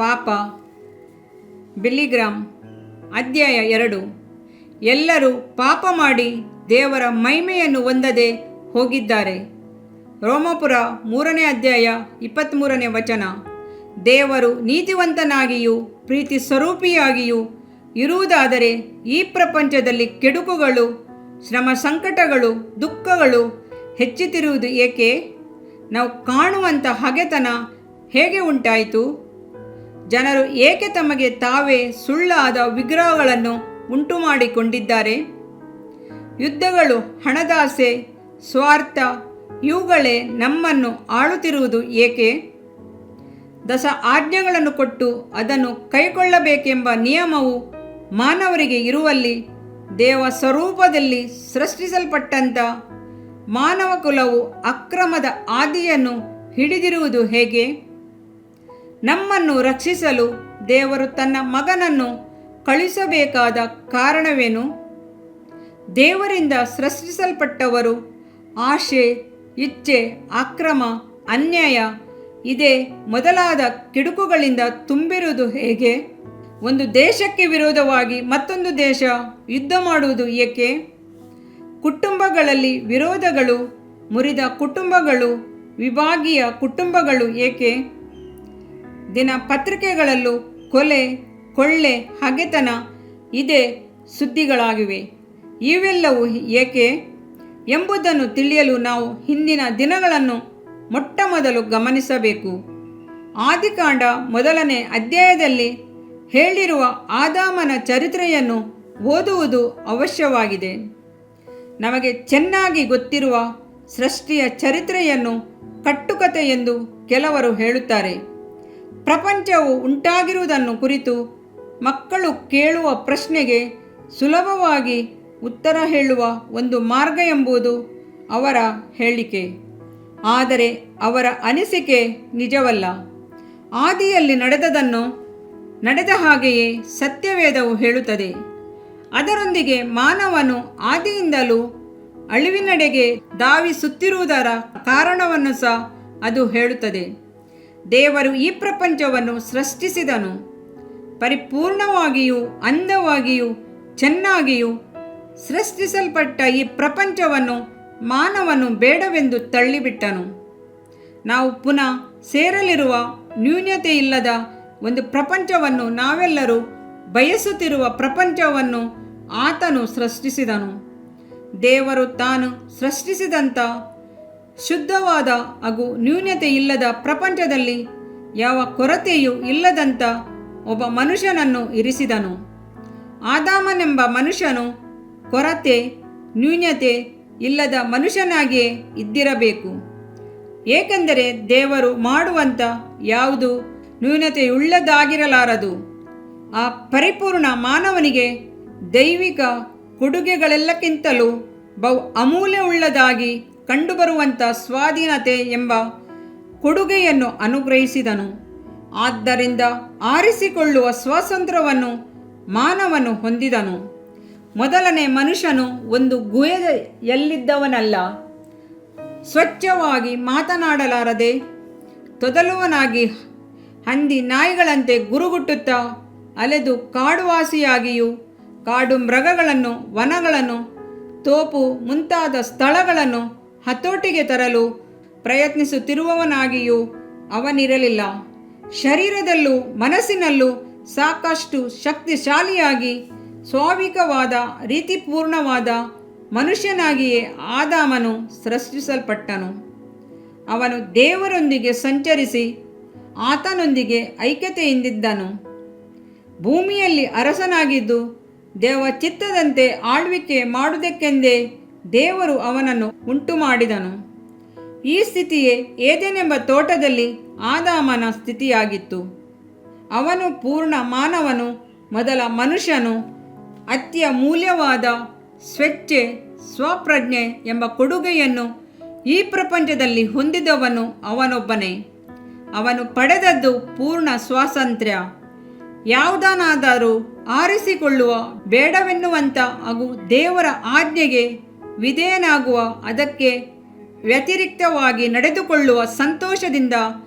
ಪಾಪ. ಬಿಲ್ಲಿಗ್ರಾಮ್ ಅಧ್ಯಾಯ 2. ಎಲ್ಲರೂ ಪಾಪ ಮಾಡಿ ದೇವರ ಮಹಿಮೆಯನ್ನು ಹೊಂದದೆ ಹೋಗಿದ್ದಾರೆ. ರೋಮಾಪುರ 3ನೇ ಅಧ್ಯಾಯ 23ನೇ ವಚನ. ದೇವರು ನೀತಿವಂತನಾಗಿಯೂ ಪ್ರೀತಿ ಸ್ವರೂಪಿಯಾಗಿಯೂ ಇರುವುದಾದರೆ ಈ ಪ್ರಪಂಚದಲ್ಲಿ ಕೆಡುಕುಗಳು, ಶ್ರಮ, ಸಂಕಟಗಳು, ದುಃಖಗಳು ಹೆಚ್ಚುತ್ತಿರುವುದು ಏಕೆ? ನಾವು ಕಾಣುವಂಥ ಹಗೆತನ ಹೇಗೆ ಉಂಟಾಯಿತು? ಜನರು ಏಕೆ ತಮಗೆ ತಾವೇ ಸುಳ್ಳಾದ ವಿಗ್ರಹಗಳನ್ನು ಉಂಟು ಮಾಡಿಕೊಂಡಿದ್ದಾರೆ? ಯುದ್ಧಗಳು, ಹಣದಾಸೆ, ಸ್ವಾರ್ಥ ಇವುಗಳೇ ನಮ್ಮನ್ನು ಆಳುತ್ತಿರುವುದು ಏಕೆ? 10 ಆಜ್ಞೆಗಳನ್ನು ಕೊಟ್ಟು ಅದನ್ನು ಕೈಗೊಳ್ಳಬೇಕೆಂಬ ನಿಯಮವು ಮಾನವರಿಗೆ ಇರುವಲ್ಲಿ ದೇವ ಸ್ವರೂಪದಲ್ಲಿ ಸೃಷ್ಟಿಸಲ್ಪಟ್ಟಂಥ ಮಾನವ ಕುಲವು ಅಕ್ರಮದ ಆದಿಯನ್ನು ಹಿಡಿದಿರುವುದು ಹೇಗೆ? ನಮ್ಮನ್ನು ರಕ್ಷಿಸಲು ದೇವರು ತನ್ನ ಮಗನನ್ನು ಕಳುಹಿಸಬೇಕಾದ ಕಾರಣವೇನು? ದೇವರಿಂದ ಸೃಷ್ಟಿಸಲ್ಪಟ್ಟವರು ಆಶೆ, ಇಚ್ಛೆ, ಅಕ್ರಮ, ಅನ್ಯಾಯ ಇದೇ ಮೊದಲಾದ ಕೆಡುಕುಗಳಿಂದ ತುಂಬಿರುವುದು ಹೇಗೆ? ಒಂದು ದೇಶಕ್ಕೆ ವಿರೋಧವಾಗಿ ಮತ್ತೊಂದು ದೇಶ ಯುದ್ಧ ಮಾಡುವುದು ಏಕೆ? ಕುಟುಂಬಗಳಲ್ಲಿ ವಿರೋಧಗಳು, ಮುರಿದ ಕುಟುಂಬಗಳು, ವಿಭಾಗೀಯ ಕುಟುಂಬಗಳು ಏಕೆ? ದಿನಪತ್ರಿಕೆಗಳಲ್ಲೂ ಕೊಲೆ, ಕೊಳ್ಳೆ, ಹಗೆತನ ಇದೇ ಸುದ್ದಿಗಳಾಗಿವೆ. ಇವೆಲ್ಲವೂ ಏಕೆ ಎಂಬುದನ್ನು ತಿಳಿಯಲು ನಾವು ಹಿಂದಿನ ದಿನಗಳನ್ನು ಮೊಟ್ಟಮೊದಲು ಗಮನಿಸಬೇಕು. ಆದಿಕಾಂಡ 1ನೇ ಅಧ್ಯಾಯದಲ್ಲಿ ಹೇಳಿರುವ ಆದಾಮನ ಚರಿತ್ರೆಯನ್ನು ಓದುವುದು ಅವಶ್ಯವಾಗಿದೆ. ನಮಗೆ ಚೆನ್ನಾಗಿ ಗೊತ್ತಿರುವ ಸೃಷ್ಟಿಯ ಚರಿತ್ರೆಯನ್ನು ಕಟ್ಟುಕತೆ ಎಂದು ಕೆಲವರು ಹೇಳುತ್ತಾರೆ. ಪ್ರಪಂಚವು ಉಂಟಾಗಿರುವುದನ್ನು ಕುರಿತು ಮಕ್ಕಳು ಕೇಳುವ ಪ್ರಶ್ನೆಗೆ ಸುಲಭವಾಗಿ ಉತ್ತರ ಹೇಳುವ ಒಂದು ಮಾರ್ಗ ಎಂಬುದು ಅವರ ಹೇಳಿಕೆ. ಆದರೆ ಅವರ ಅನಿಸಿಕೆ ನಿಜವಲ್ಲ. ಆದಿಯಲ್ಲಿ ನಡೆದದನ್ನು ನಡೆದ ಹಾಗೆಯೇ ಸತ್ಯವೇದವು ಹೇಳುತ್ತದೆ. ಅದರೊಂದಿಗೆ ಮಾನವನು ಆದಿಯಿಂದಲೂ ಅಳಿವಿನೆಡೆಗೆ ಧಾವಿಸುತ್ತಿರುವುದರ ಕಾರಣವನ್ನು ಸಹ ಅದು ಹೇಳುತ್ತದೆ. ದೇವರು ಈ ಪ್ರಪಂಚವನ್ನು ಸೃಷ್ಟಿಸಿದನು. ಪರಿಪೂರ್ಣವಾಗಿಯೂ ಅಂದವಾಗಿಯೂ ಚೆನ್ನಾಗಿಯೂ ಸೃಷ್ಟಿಸಲ್ಪಟ್ಟ ಈ ಪ್ರಪಂಚವನ್ನು ಮಾನವನು ಬೇಡವೆಂದು ತಳ್ಳಿಬಿಟ್ಟನು. ನಾವು ಪುನಃ ಸೇರಲಿರುವ ನ್ಯೂನತೆಯಿಲ್ಲದ ಒಂದು ಪ್ರಪಂಚವನ್ನು, ನಾವೆಲ್ಲರೂ ಬಯಸುತ್ತಿರುವ ಪ್ರಪಂಚವನ್ನು ಆತನು ಸೃಷ್ಟಿಸಿದನು. ದೇವರು ತಾನು ಸೃಷ್ಟಿಸಿದಂಥ ಶುದ್ಧವಾದ ಹಾಗೂ ನ್ಯೂನತೆ ಇಲ್ಲದ ಪ್ರಪಂಚದಲ್ಲಿ ಯಾವ ಕೊರತೆಯೂ ಇಲ್ಲದಂಥ ಒಬ್ಬ ಮನುಷ್ಯನನ್ನು ಇರಿಸಿದನು. ಆದಾಮನೆಂಬ ಮನುಷ್ಯನು ಕೊರತೆ, ನ್ಯೂನತೆ ಇಲ್ಲದ ಮನುಷ್ಯನಾಗಿಯೇ ಇದ್ದಿರಬೇಕು. ಏಕೆಂದರೆ ದೇವರು ಮಾಡುವಂಥ ಯಾವುದು ನ್ಯೂನತೆಯುಳ್ಳದಾಗಿರಲಾರದು. ಆ ಪರಿಪೂರ್ಣ ಮಾನವನಿಗೆ ದೈವಿಕ ಕೊಡುಗೆಗಳೆಲ್ಲಕ್ಕಿಂತಲೂ ಬಹು ಅಮೂಲ್ಯವುಳ್ಳದಾಗಿ ಕಂಡುಬರುವಂಥ ಸ್ವಾಧೀನತೆ ಎಂಬ ಕೊಡುಗೆಯನ್ನು ಅನುಗ್ರಹಿಸಿದನು. ಆದ್ದರಿಂದ ಆರಿಸಿಕೊಳ್ಳುವ ಸ್ವಾತಂತ್ರ್ಯವನ್ನು ಮಾನವನು ಹೊಂದಿದನು. ಮೊದಲನೇ ಮನುಷ್ಯನು ಒಂದು ಗುಹೆಯಲ್ಲಿದ್ದವನಲ್ಲ. ಸ್ವಚ್ಛವಾಗಿ ಮಾತನಾಡಲಾರದೆ ತೊದಲುವನಾಗಿ ಹಂದಿ ನಾಯಿಗಳಂತೆ ಗುರುಗುಟ್ಟುತ್ತಾ ಅಲೆದು ಕಾಡುವಾಸಿಯಾಗಿಯೂ ಕಾಡು ಮೃಗಗಳನ್ನು, ವನಗಳನ್ನು, ತೋಪು ಮುಂತಾದ ಸ್ಥಳಗಳನ್ನು ಹತೋಟಿಗೆ ತರಲು ಪ್ರಯತ್ನಿಸುತ್ತಿರುವವನಾಗಿಯೂ ಅವನಿರಲಿಲ್ಲ. ಶರೀರದಲ್ಲೂ ಮನಸ್ಸಿನಲ್ಲೂ ಸಾಕಷ್ಟು ಶಕ್ತಿಶಾಲಿಯಾಗಿ ಸ್ವಾಭಾವಿಕವಾದ ರೀತಿಪೂರ್ಣವಾದ ಮನುಷ್ಯನಾಗಿಯೇ ಆದಾಮನು ಸೃಷ್ಟಿಸಲ್ಪಟ್ಟನು. ಅವನು ದೇವರೊಂದಿಗೆ ಸಂಚರಿಸಿ ಆತನೊಂದಿಗೆ ಐಕ್ಯತೆಯಿಂದಿದ್ದನು. ಭೂಮಿಯಲ್ಲಿ ಅರಸನಾಗಿದ್ದು ದೇವ ಚಿತ್ತದಂತೆ ಆಳ್ವಿಕೆ ಮಾಡುವುದಕ್ಕೆಂದೇ ದೇವರು ಅವನನ್ನು ಉಂಟು ಮಾಡಿದನು. ಈ ಸ್ಥಿತಿಯೇ ಏದೆನೆಂಬ ತೋಟದಲ್ಲಿ ಆದಾಮನ ಸ್ಥಿತಿಯಾಗಿತ್ತು. ಅವನು ಪೂರ್ಣ ಮಾನವನು, ಮೊದಲ ಮನುಷ್ಯನು. ಅತ್ಯಮೂಲ್ಯವಾದ ಸ್ವೇಚ್ಛೆ, ಸ್ವಪ್ರಜ್ಞೆ ಎಂಬ ಕೊಡುಗೆಯನ್ನು ಈ ಪ್ರಪಂಚದಲ್ಲಿ ಹೊಂದಿದವನು ಅವನೊಬ್ಬನೇ. ಅವನು ಪಡೆದದ್ದು ಪೂರ್ಣ ಸ್ವಾತಂತ್ರ್ಯ. ಯಾವುದನ್ನಾದರೂ ಆರಿಸಿಕೊಳ್ಳುವ, ಬೇಡವೆನ್ನುವಂಥ ಹಾಗೂ ದೇವರ ಆಜ್ಞೆಗೆ ವಿಧೇಯನಾಗುವ, ಅದಕ್ಕೆ ವ್ಯತಿರಿಕ್ತವಾಗಿ ನಡೆದುಕೊಳ್ಳುವ, ಸಂತೋಷದಿಂದ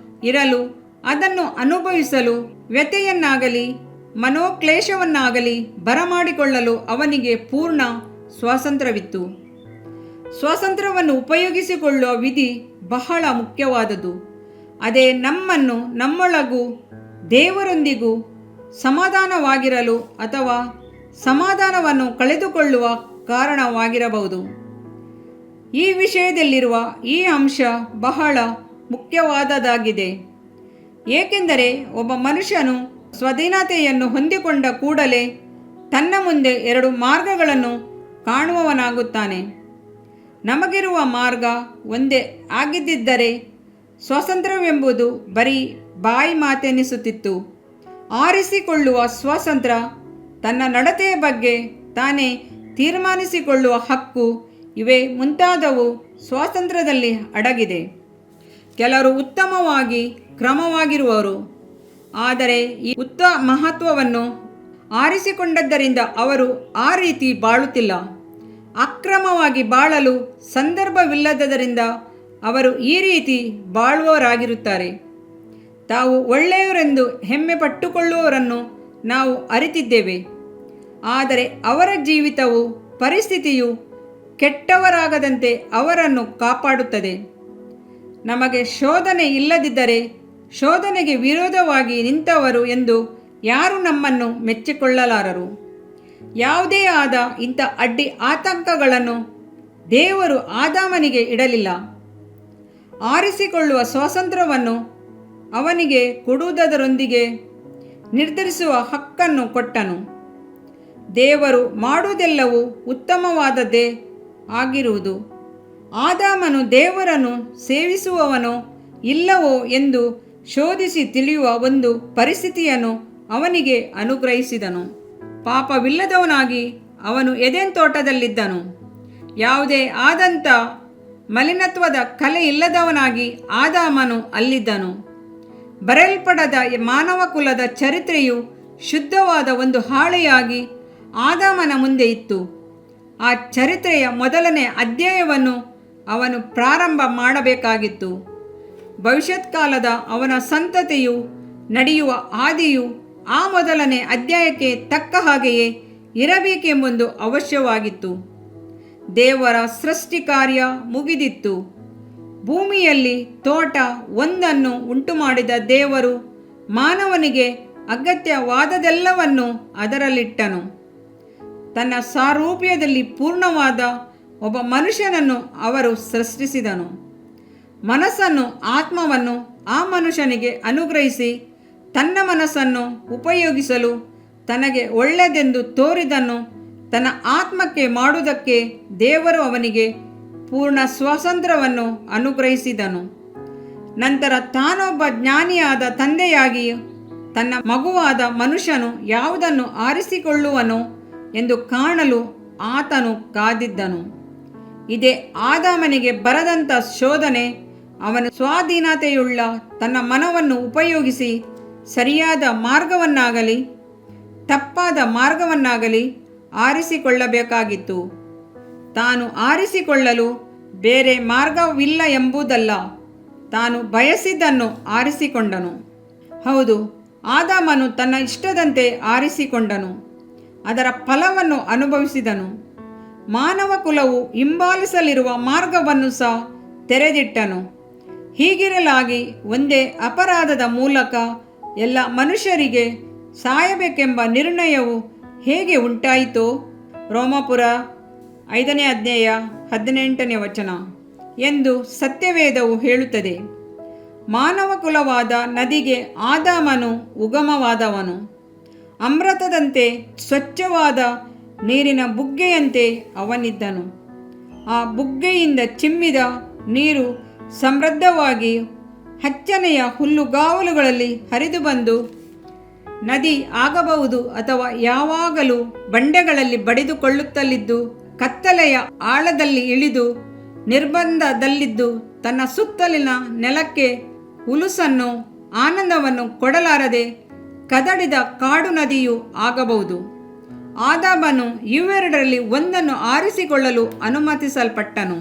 ಇರಲು ಅದನ್ನು ಅನುಭವಿಸಲು ವ್ಯಥೆಯನ್ನಾಗಲಿ ಮನೋಕ್ಲೇಶವನ್ನಾಗಲಿ ಬರಮಾಡಿಕೊಳ್ಳಲು ಅವನಿಗೆ ಪೂರ್ಣ ಸ್ವಾತಂತ್ರ್ಯವಿತ್ತು. ಸ್ವಾತಂತ್ರ್ಯವನ್ನು ಉಪಯೋಗಿಸಿಕೊಳ್ಳುವ ವಿಧಿ ಬಹಳ ಮುಖ್ಯವಾದುದು. ಅದೇ ನಮ್ಮನ್ನು ನಮ್ಮೊಳಗೂ ದೇವರೊಂದಿಗೂ ಸಮಾಧಾನವಾಗಿರಲು ಅಥವಾ ಸಮಾಧಾನವನ್ನು ಕಳೆದುಕೊಳ್ಳುವ ಕಾರಣವಾಗಿರಬಹುದು. ಈ ವಿಷಯದಲ್ಲಿರುವ ಈ ಅಂಶ ಬಹಳ ಮುಖ್ಯವಾದದ್ದಾಗಿದೆ. ಏಕೆಂದರೆ ಒಬ್ಬ ಮನುಷ್ಯನು ಸ್ವಾಧೀನತೆಯನ್ನು ಹೊಂದಿಕೊಂಡ ಕೂಡಲೇ ತನ್ನ ಮುಂದೆ ಎರಡು ಮಾರ್ಗಗಳನ್ನು ಕಾಣುವವನಾಗುತ್ತಾನೆ. ನಮಗಿರುವ ಮಾರ್ಗ ಒಂದೇ ಆಗಿದ್ದರೆ ಸ್ವಾತಂತ್ರ್ಯವೆಂಬುದು ಬರೀ ಬಾಯಿ ಮಾತೆನಿಸುತ್ತಿತ್ತು. ಆರಿಸಿಕೊಳ್ಳುವ ಸ್ವಾತಂತ್ರ್ಯ, ತನ್ನ ನಡತೆಯ ಬಗ್ಗೆ ತಾನೇ ತೀರ್ಮಾನಿಸಿಕೊಳ್ಳುವ ಹಕ್ಕು, ಇವೇ ಮುಂತಾದವು ಸ್ವಾತಂತ್ರ್ಯದಲ್ಲಿ ಅಡಗಿದೆ. ಕೆಲವರು ಉತ್ತಮವಾಗಿ ಕ್ರಮವಾಗಿರುವರು, ಆದರೆ ಈ ಮಹತ್ವವನ್ನು ಆರಿಸಿಕೊಂಡದ್ದರಿಂದ ಅವರು ಆ ರೀತಿ ಬಾಳುತ್ತಿಲ್ಲ. ಅಕ್ರಮವಾಗಿ ಬಾಳಲು ಸಂದರ್ಭವಿಲ್ಲದ್ದರಿಂದ ಅವರು ಈ ರೀತಿ ಬಾಳುವವರಾಗಿರುತ್ತಾರೆ. ತಾವು ಒಳ್ಳೆಯವರೆಂದು ಹೆಮ್ಮೆ ಪಟ್ಟುಕೊಳ್ಳುವವರನ್ನು ನಾವು ಅರಿತಿದ್ದೇವೆ. ಆದರೆ ಅವರ ಜೀವಿತವು ಪರಿಸ್ಥಿತಿಯು ಕೆಟ್ಟವರಾಗದಂತೆ ಅವರನ್ನು ಕಾಪಾಡುತ್ತದೆ. ನಮಗೆ ಶೋಧನೆ ಇಲ್ಲದಿದ್ದರೆ ಶೋಧನೆಗೆ ವಿರೋಧವಾಗಿ ನಿಂತವರು ಎಂದು ಯಾರೂ ನಮ್ಮನ್ನು ಮೆಚ್ಚಿಕೊಳ್ಳಲಾರರು. ಯಾವುದೇ ಆದ ಇಂಥ ಅಡ್ಡಿ ಆತಂಕಗಳನ್ನು ದೇವರು ಆದಾಮನಿಗೆ ಇಡಲಿಲ್ಲ. ಆರಿಸಿಕೊಳ್ಳುವ ಸ್ವಾತಂತ್ರ್ಯವನ್ನು ಅವನಿಗೆ ಕೊಡುವುದರೊಂದಿಗೆ ನಿರ್ಧರಿಸುವ ಹಕ್ಕನ್ನು ಕೊಟ್ಟನು. ದೇವರು ಮಾಡುವುದೆಲ್ಲವೂ ಉತ್ತಮವಾದದ್ದೇ ಆಗಿರುವುದು. ಆದಾಮನು ದೇವರನ್ನು ಸೇವಿಸುವವನೋ ಇಲ್ಲವೋ ಎಂದು ಶೋಧಿಸಿ ತಿಳಿಯುವ ಒಂದು ಪರಿಸ್ಥಿತಿಯನ್ನು ಅವನಿಗೆ ಅನುಗ್ರಹಿಸಿದನು. ಪಾಪವಿಲ್ಲದವನಾಗಿ ಅವನು ಎದೆನ್ ತೋಟದಲ್ಲಿದ್ದನು. ಯಾವುದೇ ಆದಂಥ ಮಲಿನತ್ವದ ಕಲೆ ಇಲ್ಲದವನಾಗಿ ಆದಾಮನು ಅಲ್ಲಿದ್ದನು. ಬರೆಯಲ್ಪಡದ ಮಾನವ ಕುಲದ ಚರಿತ್ರೆಯು ಶುದ್ಧವಾದ ಒಂದು ಹಾಳೆಯಾಗಿ ಆದಾಮನ ಮುಂದೆ ಇತ್ತು. ಆ ಚರಿತ್ರೆಯ ಮೊದಲನೇ ಅಧ್ಯಾಯವನ್ನು ಅವನು ಪ್ರಾರಂಭ ಮಾಡಬೇಕಾಗಿತ್ತು. ಭವಿಷ್ಯತ್ ಕಾಲದ ಅವನ ಸಂತತಿಯು ನಡೆಯುವ ಹಾದಿಯು ಆ ಮೊದಲನೇ ಅಧ್ಯಾಯಕ್ಕೆ ತಕ್ಕ ಹಾಗೆಯೇ ಇರಬೇಕೆಂಬುದು ಅವಶ್ಯವಾಗಿತ್ತು. ದೇವರ ಸೃಷ್ಟಿ ಕಾರ್ಯ ಮುಗಿದಿತ್ತು. ಭೂಮಿಯಲ್ಲಿ ತೋಟ ಒಂದನ್ನು ಉಂಟುಮಾಡಿದ ದೇವರು ಮಾನವನಿಗೆ ಅಗತ್ಯವಾದದೆಲ್ಲವನ್ನು ಅದರಲ್ಲಿಟ್ಟನು. ತನ್ನ ಸಾರೂಪ್ಯದಲ್ಲಿ ಪೂರ್ಣವಾದ ಒಬ್ಬ ಮನುಷ್ಯನನ್ನು ಅವರು ಸೃಷ್ಟಿಸಿದನು. ಮನಸ್ಸನ್ನು, ಆತ್ಮವನ್ನು ಆ ಮನುಷ್ಯನಿಗೆ ಅನುಗ್ರಹಿಸಿ ತನ್ನ ಮನಸ್ಸನ್ನು ಉಪಯೋಗಿಸಲು ತನಗೆ ಒಳ್ಳೆಯದೆಂದು ತೋರಿದನ್ನು ತನ್ನ ಆತ್ಮಕ್ಕೆ ಮಾಡುವುದಕ್ಕೆ ದೇವರು ಅವನಿಗೆ ಪೂರ್ಣ ಸ್ವಾತಂತ್ರ್ಯವನ್ನು ಅನುಗ್ರಹಿಸಿದನು. ನಂತರ ತಾನೊಬ್ಬ ಜ್ಞಾನಿಯಾದ ತಂದೆಯಾಗಿ ತನ್ನ ಮಗುವಾದ ಮನುಷ್ಯನು ಯಾವುದನ್ನು ಆರಿಸಿಕೊಳ್ಳುವನೋ ಎಂದು ಕಾಣಲು ಆತನು ಕಾದಿದ್ದನು. ಇದೇ ಆದಾಮನಿಗೆ ಬರದಂಥ ಶೋಧನೆ. ಅವನು ಸ್ವಾಧೀನತೆಯುಳ್ಳ ತನ್ನ ಮನವನ್ನು ಉಪಯೋಗಿಸಿ ಸರಿಯಾದ ಮಾರ್ಗವನ್ನಾಗಲಿ ತಪ್ಪಾದ ಮಾರ್ಗವನ್ನಾಗಲಿ ಆರಿಸಿಕೊಳ್ಳಬೇಕಾಗಿತ್ತು. ತಾನು ಆರಿಸಿಕೊಳ್ಳಲು ಬೇರೆ ಮಾರ್ಗವಿಲ್ಲ ಎಂಬುದಲ್ಲ, ತಾನು ಬಯಸಿದ್ದನ್ನು ಆರಿಸಿಕೊಂಡನು. ಹೌದು, ಆದಾಮನು ತನ್ನ ಇಷ್ಟದಂತೆ ಆರಿಸಿಕೊಂಡನು, ಅದರ ಫಲವನ್ನು ಅನುಭವಿಸಿದನು. ಮಾನವ ಕುಲವು ಹಿಂಬಾಲಿಸಲಿರುವ ಮಾರ್ಗವನ್ನು ಸಹ ತೆರೆದಿಟ್ಟನು. ಹೀಗಿರಲಾಗಿ ಒಂದೇ ಅಪರಾಧದ ಮೂಲಕ ಎಲ್ಲ ಮನುಷ್ಯರಿಗೆ ಸಾಯಬೇಕೆಂಬ ನಿರ್ಣಯವು ಹೇಗೆ ಉಂಟಾಯಿತೋ, ರೋಮಾಪುರ 5ನೇ ಅಧ್ಯಾಯ 18ನೇ ವಚನ ಎಂದು ಸತ್ಯವೇದವು ಹೇಳುತ್ತದೆ. ಮಾನವ ಕುಲವಾದ ನದಿಗೆ ಆದಾಮನು ಉಗಮವಾದವನು. ಅಮೃತದಂತೆ ಸ್ವಚ್ಛವಾದ ನೀರಿನ ಬುಗ್ಗೆಯಂತೆ ಅವನಿದ್ದನು. ಆ ಬುಗ್ಗೆಯಿಂದ ಚಿಮ್ಮಿದ ನೀರು ಸಮೃದ್ಧವಾಗಿ ಹಚ್ಚನೆಯ ಹುಲ್ಲುಗಾವಲುಗಳಲ್ಲಿ ಹರಿದು ಬಂದು ನದಿ ಆಗಬಹುದು ಅಥವಾ ಯಾವಾಗಲೂ ಬಂಡೆಗಳಲ್ಲಿ ಬಡಿದುಕೊಳ್ಳುತ್ತಲಿದ್ದು ಕತ್ತಲೆಯ ಆಳದಲ್ಲಿ ಇಳಿದು ನಿರ್ಬಂಧದಲ್ಲಿದ್ದು ತನ್ನ ಸುತ್ತಲಿನ ನೆಲಕ್ಕೆ ಹುಲುಸನ್ನು ಆನಂದವನ್ನು ಕೊಡಲಾರದೆ ಕದಡಿದ ಕಾಡು ನದಿಯೂ ಆಗಬಹುದು. ಆದಾಮನು ಇವೆರಡರಲ್ಲಿ ಒಂದನ್ನು ಆರಿಸಿಕೊಳ್ಳಲು ಅನುಮತಿಸಲ್ಪಟ್ಟನು.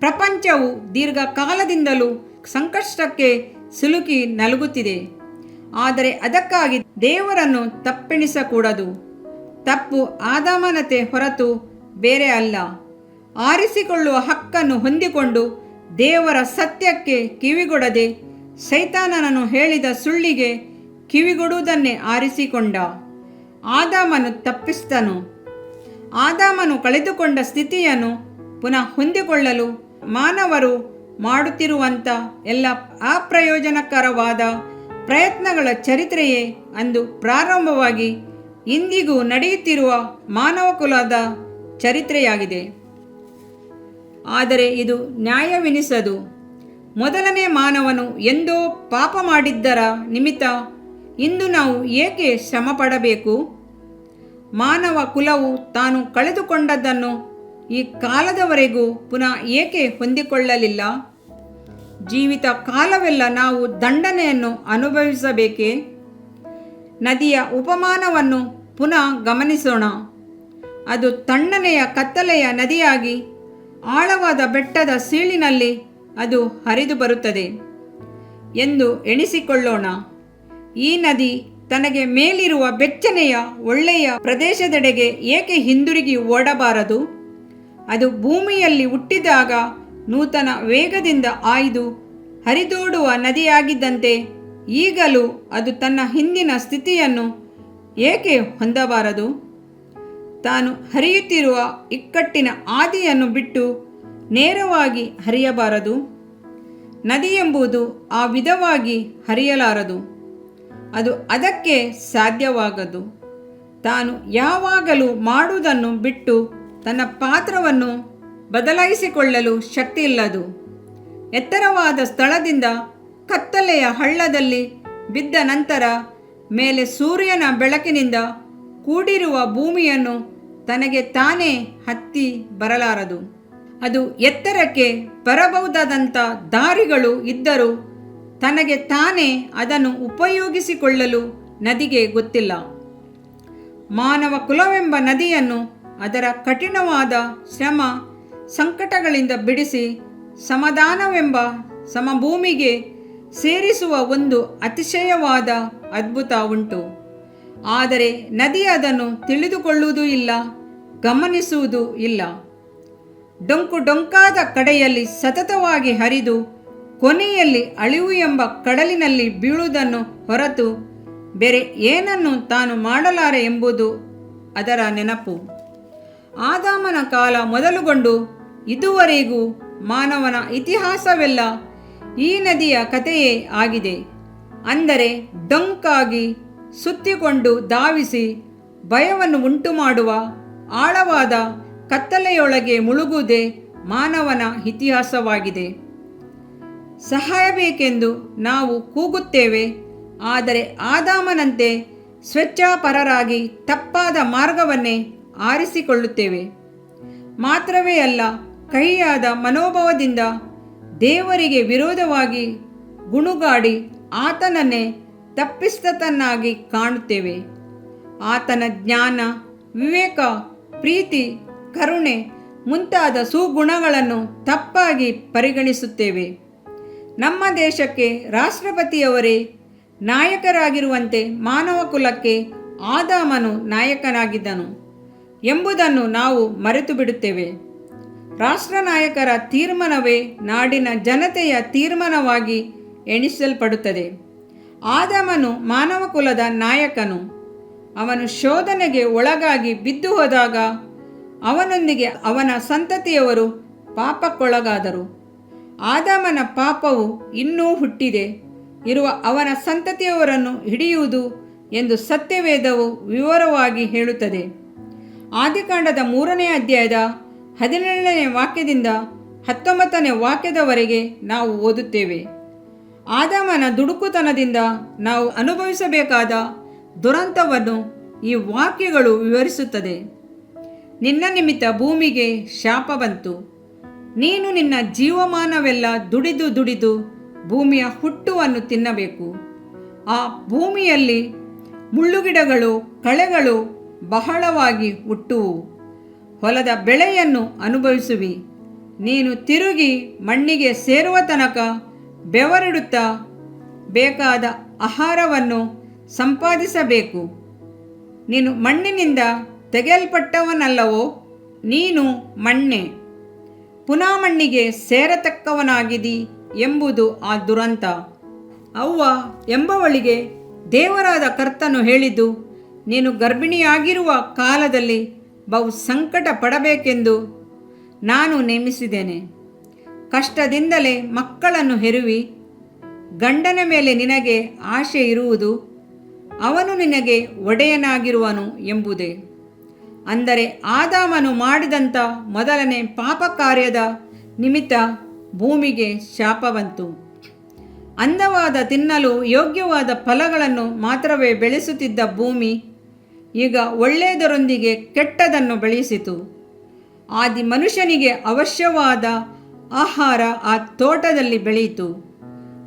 ಪ್ರಪಂಚವು ದೀರ್ಘಕಾಲದಿಂದಲೂ ಸಂಕಷ್ಟಕ್ಕೆ ಸಿಲುಕಿ ನಲುಗುತ್ತಿದೆ. ಆದರೆ ಅದಕ್ಕಾಗಿ ದೇವರನ್ನು ತಪ್ಪೆಣಿಸಕೂಡದು. ತಪ್ಪು ಆದಾಮನತೆ ಹೊರತು ಬೇರೆ ಅಲ್ಲ. ಆರಿಸಿಕೊಳ್ಳುವ ಹಕ್ಕನ್ನು ಹೊಂದಿಕೊಂಡು ದೇವರ ಸತ್ಯಕ್ಕೆ ಕಿವಿಗೊಡದೆ ಸೈತಾನನನ್ನು ಹೇಳಿದ ಸುಳ್ಳಿಗೆ ಕಿವಿಗೊಡುವುದನ್ನೇ ಆರಿಸಿಕೊಂಡ. ಆದಾಮನು ತಪ್ಪಿಸ್ತನು. ಆದಾಮನು ಕಳೆದುಕೊಂಡ ಸ್ಥಿತಿಯನ್ನು ಪುನಃ ಹೊಂದಿಕೊಳ್ಳಲು ಮಾನವರು ಮಾಡುತ್ತಿರುವಂಥ ಎಲ್ಲ ಅಪ್ರಯೋಜನಕರವಾದ ಪ್ರಯತ್ನಗಳ ಚರಿತ್ರೆಯೇ ಅಂದು ಪ್ರಾರಂಭವಾಗಿ ಇಂದಿಗೂ ನಡೆಯುತ್ತಿರುವ ಮಾನವಕುಲದ ಚರಿತ್ರೆಯಾಗಿದೆ. ಆದರೆ ಇದು ನ್ಯಾಯವೆನಿಸದು. ಮೊದಲನೇ ಮಾನವನು ಎಂದೋ ಪಾಪ ಮಾಡಿದ್ದರ ನಿಮಿತ್ತ ಇಂದು ನಾವು ಏಕೆ ಶ್ರಮಪಡಬೇಕು? ಮಾನವ ಕುಲವು ತಾನು ಕಳೆದುಕೊಂಡದ್ದನ್ನು ಈ ಕಾಲದವರೆಗೂ ಪುನಃ ಏಕೆ ಹೊಂದಿಕೊಳ್ಳಲಿಲ್ಲ? ಜೀವಿತ ಕಾಲವೆಲ್ಲ ನಾವು ದಂಡನೆಯನ್ನು ಅನುಭವಿಸಬೇಕೇ? ನದಿಯ ಉಪಮಾನವನ್ನು ಪುನಃ ಗಮನಿಸೋಣ. ಅದು ತಣ್ಣನೆಯ ಕತ್ತಲೆಯ ನದಿಯಾಗಿ ಆಳವಾದ ಬೆಟ್ಟದ ಸೀಳಿನಲ್ಲಿ ಅದು ಹರಿದು ಬರುತ್ತದೆ ಎಂದು ಎಣಿಸಿಕೊಳ್ಳೋಣ. ಈ ನದಿ ತನಗೆ ಮೇಲಿರುವ ಬೆಚ್ಚನೆಯ ಒಳ್ಳೆಯ ಪ್ರದೇಶದೆಡೆಗೆ ಏಕೆ ಹಿಂದಿರುಗಿ ಓಡಬಾರದು? ಅದು ಭೂಮಿಯಲ್ಲಿ ಹುಟ್ಟಿದಾಗ ನೂತನ ವೇಗದಿಂದ ಆಯ್ದು ಹರಿದೋಡುವ ನದಿಯಾಗಿದ್ದಂತೆ ಈಗಲೂ ಅದು ತನ್ನ ಹಿಂದಿನ ಸ್ಥಿತಿಯನ್ನು ಏಕೆ ಹೊಂದಬಾರದು? ತಾನು ಹರಿಯುತ್ತಿರುವ ಇಕ್ಕಟ್ಟಿನ ಹಾದಿಯನ್ನು ಬಿಟ್ಟು ನೇರವಾಗಿ ಹರಿಯಬಾರದು? ನದಿಯೆಂಬುದು ಆ ವಿಧವಾಗಿ ಹರಿಯಲಾರದು. ಅದು ಅದಕ್ಕೆ ಸಾಧ್ಯವಾಗದು. ತಾನು ಯಾವಾಗಲೂ ಮಾಡುವುದನ್ನು ಬಿಟ್ಟು ತನ್ನ ಪಾತ್ರವನ್ನು ಬದಲಾಯಿಸಿಕೊಳ್ಳಲು ಶಕ್ತಿಯಿಲ್ಲದು. ಎತ್ತರವಾದ ಸ್ಥಳದಿಂದ ಕತ್ತಲೆಯ ಹಳ್ಳದಲ್ಲಿ ಬಿದ್ದ ನಂತರ ಮೇಲೆ ಸೂರ್ಯನ ಬೆಳಕಿನಿಂದ ಕೂಡಿರುವ ಭೂಮಿಯನ್ನು ತನಗೆ ತಾನೇ ಹತ್ತಿ ಬರಲಾರದು. ಅದು ಎತ್ತರಕ್ಕೆ ಬರಬಹುದಾದಂಥ ದಾರಿಗಳು ಇದ್ದರೂ ತನಗೆ ತಾನೇ ಅದನ್ನು ಉಪಯೋಗಿಸಿಕೊಳ್ಳಲು ನದಿಗೆ ಗೊತ್ತಿಲ್ಲ. ಮಾನವ ಕುಲವೆಂಬ ನದಿಯನ್ನು ಅದರ ಕಠಿಣವಾದ ಶ್ರಮ ಸಂಕಟಗಳಿಂದ ಬಿಡಿಸಿ ಸಮಾಧಾನವೆಂಬ ಸಮಭೂಮಿಗೆ ಸೇರಿಸುವ ಒಂದು ಅತಿಶಯವಾದ ಅದ್ಭುತ ಉಂಟು. ಆದರೆ ನದಿ ಅದನ್ನು ತಿಳಿದುಕೊಳ್ಳುವುದೂ ಇಲ್ಲ, ಗಮನಿಸುವುದೂ ಇಲ್ಲ. ಡೊಂಕಾದ ಕಡೆಯಲ್ಲಿ ಸತತವಾಗಿ ಹರಿದು ಕೊನೆಯಲ್ಲಿ ಅಳಿವು ಎಂಬ ಕಡಲಿನಲ್ಲಿ ಬೀಳುವುದನ್ನು ಹೊರತು ಬೇರೆ ಏನನ್ನು ತಾನು ಮಾಡಲಾರೆ ಎಂಬುದು ಅದರ ನೆನಪು. ಆದಾಮನ ಕಾಲ ಮೊದಲುಗೊಂಡು ಇದುವರೆಗೂ ಮಾನವನ ಇತಿಹಾಸವೆಲ್ಲ ಈ ನದಿಯ ಕಥೆಯೇ ಆಗಿದೆ. ಅಂದರೆ ಡೊಂಕಾಗಿ ಸುತ್ತಿಕೊಂಡು ಧಾವಿಸಿ ಭಯವನ್ನು ಉಂಟು ಮಾಡುವ ಆಳವಾದ ಕತ್ತಲೆಯೊಳಗೆ ಮುಳುಗುವುದೇ ಮಾನವನ ಇತಿಹಾಸವಾಗಿದೆ. ಸಹಾಯ ಬೇಕೆಂದು ನಾವು ಕೂಗುತ್ತೇವೆ, ಆದರೆ ಆದಾಮನಂತೆ ಸ್ವೇಚ್ಛಾಪರರಾಗಿ ತಪ್ಪಾದ ಮಾರ್ಗವನ್ನೇ ಆರಿಸಿಕೊಳ್ಳುತ್ತೇವೆ. ಮಾತ್ರವೇ ಅಲ್ಲ, ಕಹಿಯಾದ ಮನೋಭಾವದಿಂದ ದೇವರಿಗೆ ವಿರೋಧವಾಗಿ ಗುಣುಗಾಡಿ ಆತನನ್ನೇ ತಪ್ಪಿತಸ್ಥನಾಗಿ ಕಾಣುತ್ತೇವೆ. ಆತನ ಜ್ಞಾನ, ವಿವೇಕ, ಪ್ರೀತಿ, ಕರುಣೆ ಮುಂತಾದ ಸುಗುಣಗಳನ್ನು ತಪ್ಪಾಗಿ ಪರಿಗಣಿಸುತ್ತೇವೆ. ನಮ್ಮ ದೇಶಕ್ಕೆ ರಾಷ್ಟ್ರಪತಿಯವರೇ ನಾಯಕರಾಗಿರುವಂತೆ ಮಾನವ ಕುಲಕ್ಕೆ ಆದಾಮನು ನಾಯಕನಾಗಿದ್ದನು ಎಂಬುದನ್ನು ನಾವು ಮರೆತು ಬಿಡುತ್ತೇವೆ. ರಾಷ್ಟ್ರ ನಾಯಕರ ತೀರ್ಮಾನವೇ ನಾಡಿನ ಜನತೆಯ ತೀರ್ಮಾನವಾಗಿ ಎಣಿಸಲ್ಪಡುತ್ತದೆ. ಆದಾಮನು ಮಾನವ ಕುಲದ ನಾಯಕನು. ಅವನು ಶೋಧನೆಗೆ ಒಳಗಾಗಿ ಬಿದ್ದು ಹೋದಾಗ ಅವನೊಂದಿಗೆ ಅವನ ಸಂತತಿಯವರು ಪಾಪಕ್ಕೊಳಗಾದರು. ಆದಾಮನ ಪಾಪವು ಇನ್ನೂ ಹುಟ್ಟಿದೆ ಇರುವ ಅವನ ಸಂತತಿಯವರನ್ನು ಹಿಡಿಯುವುದು ಎಂದು ಸತ್ಯವೇದವು ವಿವರವಾಗಿ ಹೇಳುತ್ತದೆ. ಆದಿಕಾಂಡದ 3ನೇ ಅಧ್ಯಾಯದ 17ನೇ ವಾಕ್ಯದಿಂದ 19ನೇ ವಾಕ್ಯದವರೆಗೆ ನಾವು ಓದುತ್ತೇವೆ. ಆದಾಮನ ದುಡುಕುತನದಿಂದ ನಾವು ಅನುಭವಿಸಬೇಕಾದ ದುರಂತವನ್ನು ಈ ವಾಕ್ಯಗಳು ವಿವರಿಸುತ್ತದೆ. ನಿನ್ನ ನಿಮಿತ್ತ ಭೂಮಿಗೆ ಶಾಪ ಬಂತು. ನೀನು ನಿನ್ನ ಜೀವಮಾನವೆಲ್ಲ ದುಡಿದು ಭೂಮಿಯ ಹುಟ್ಟುವನ್ನು ತಿನ್ನಬೇಕು. ಆ ಭೂಮಿಯಲ್ಲಿ ಮುಳ್ಳುಗಿಡಗಳು, ಕಳೆಗಳು ಬಹಳವಾಗಿ ಹುಟ್ಟುವು. ಹೊಲದ ಬೆಳೆಯನ್ನು ಅನುಭವಿಸುವಿ. ನೀನು ತಿರುಗಿ ಮಣ್ಣಿಗೆ ಸೇರುವ ತನಕ ಬೆವರಿಡುತ್ತಾ ಬೇಕಾದ ಆಹಾರವನ್ನು ಸಂಪಾದಿಸಬೇಕು. ನೀನು ಮಣ್ಣಿನಿಂದ ತೆಗೆಯಲ್ಪಟ್ಟವನಲ್ಲವೋ? ನೀನು ಮಣ್ಣೆ, ಪುನಃ ಮಣ್ಣಿಗೆ ಸೇರತಕ್ಕವನಾಗಿದಿ ಎಂಬುದು ಆ ದುರಂತ. ಅವ್ವ ಎಂಬವಳಿಗೆ ದೇವರಾದ ಕರ್ತನು ಹೇಳಿದ್ದು, ನೀನು ಗರ್ಭಿಣಿಯಾಗಿರುವ ಕಾಲದಲ್ಲಿ ಬಹು ಸಂಕಟ ಪಡಬೇಕೆಂದು ನಾನು ನೇಮಿಸಿದ್ದೇನೆ. ಕಷ್ಟದಿಂದಲೇ ಮಕ್ಕಳನ್ನು ಹೆರುವಿ. ಗಂಡನ ಮೇಲೆ ನಿನಗೆ ಆಶೆ ಇರುವುದು, ಅವನು ನಿನಗೆ ಒಡೆಯನಾಗಿರುವನು ಎಂಬುದೇ. ಅಂದರೆ ಆದಾಮನು ಮಾಡಿದಂಥ ಮೊದಲನೇ ಪಾಪ ಕಾರ್ಯದ ನಿಮಿತ್ತ ಭೂಮಿಗೆ ಶಾಪ ಬಂತು. ಅಂದವಾದ ತಿನ್ನಲು ಯೋಗ್ಯವಾದ ಫಲಗಳನ್ನು ಮಾತ್ರವೇ ಬೆಳೆಸುತ್ತಿದ್ದ ಭೂಮಿ ಈಗ ಒಳ್ಳೆಯದರೊಂದಿಗೆ ಕೆಟ್ಟದನ್ನು ಬೆಳೆಸಿತು. ಆದಿ ಮನುಷ್ಯನಿಗೆ ಅವಶ್ಯವಾದ ಆಹಾರ ಆ ತೋಟದಲ್ಲಿ ಬೆಳೆಯಿತು.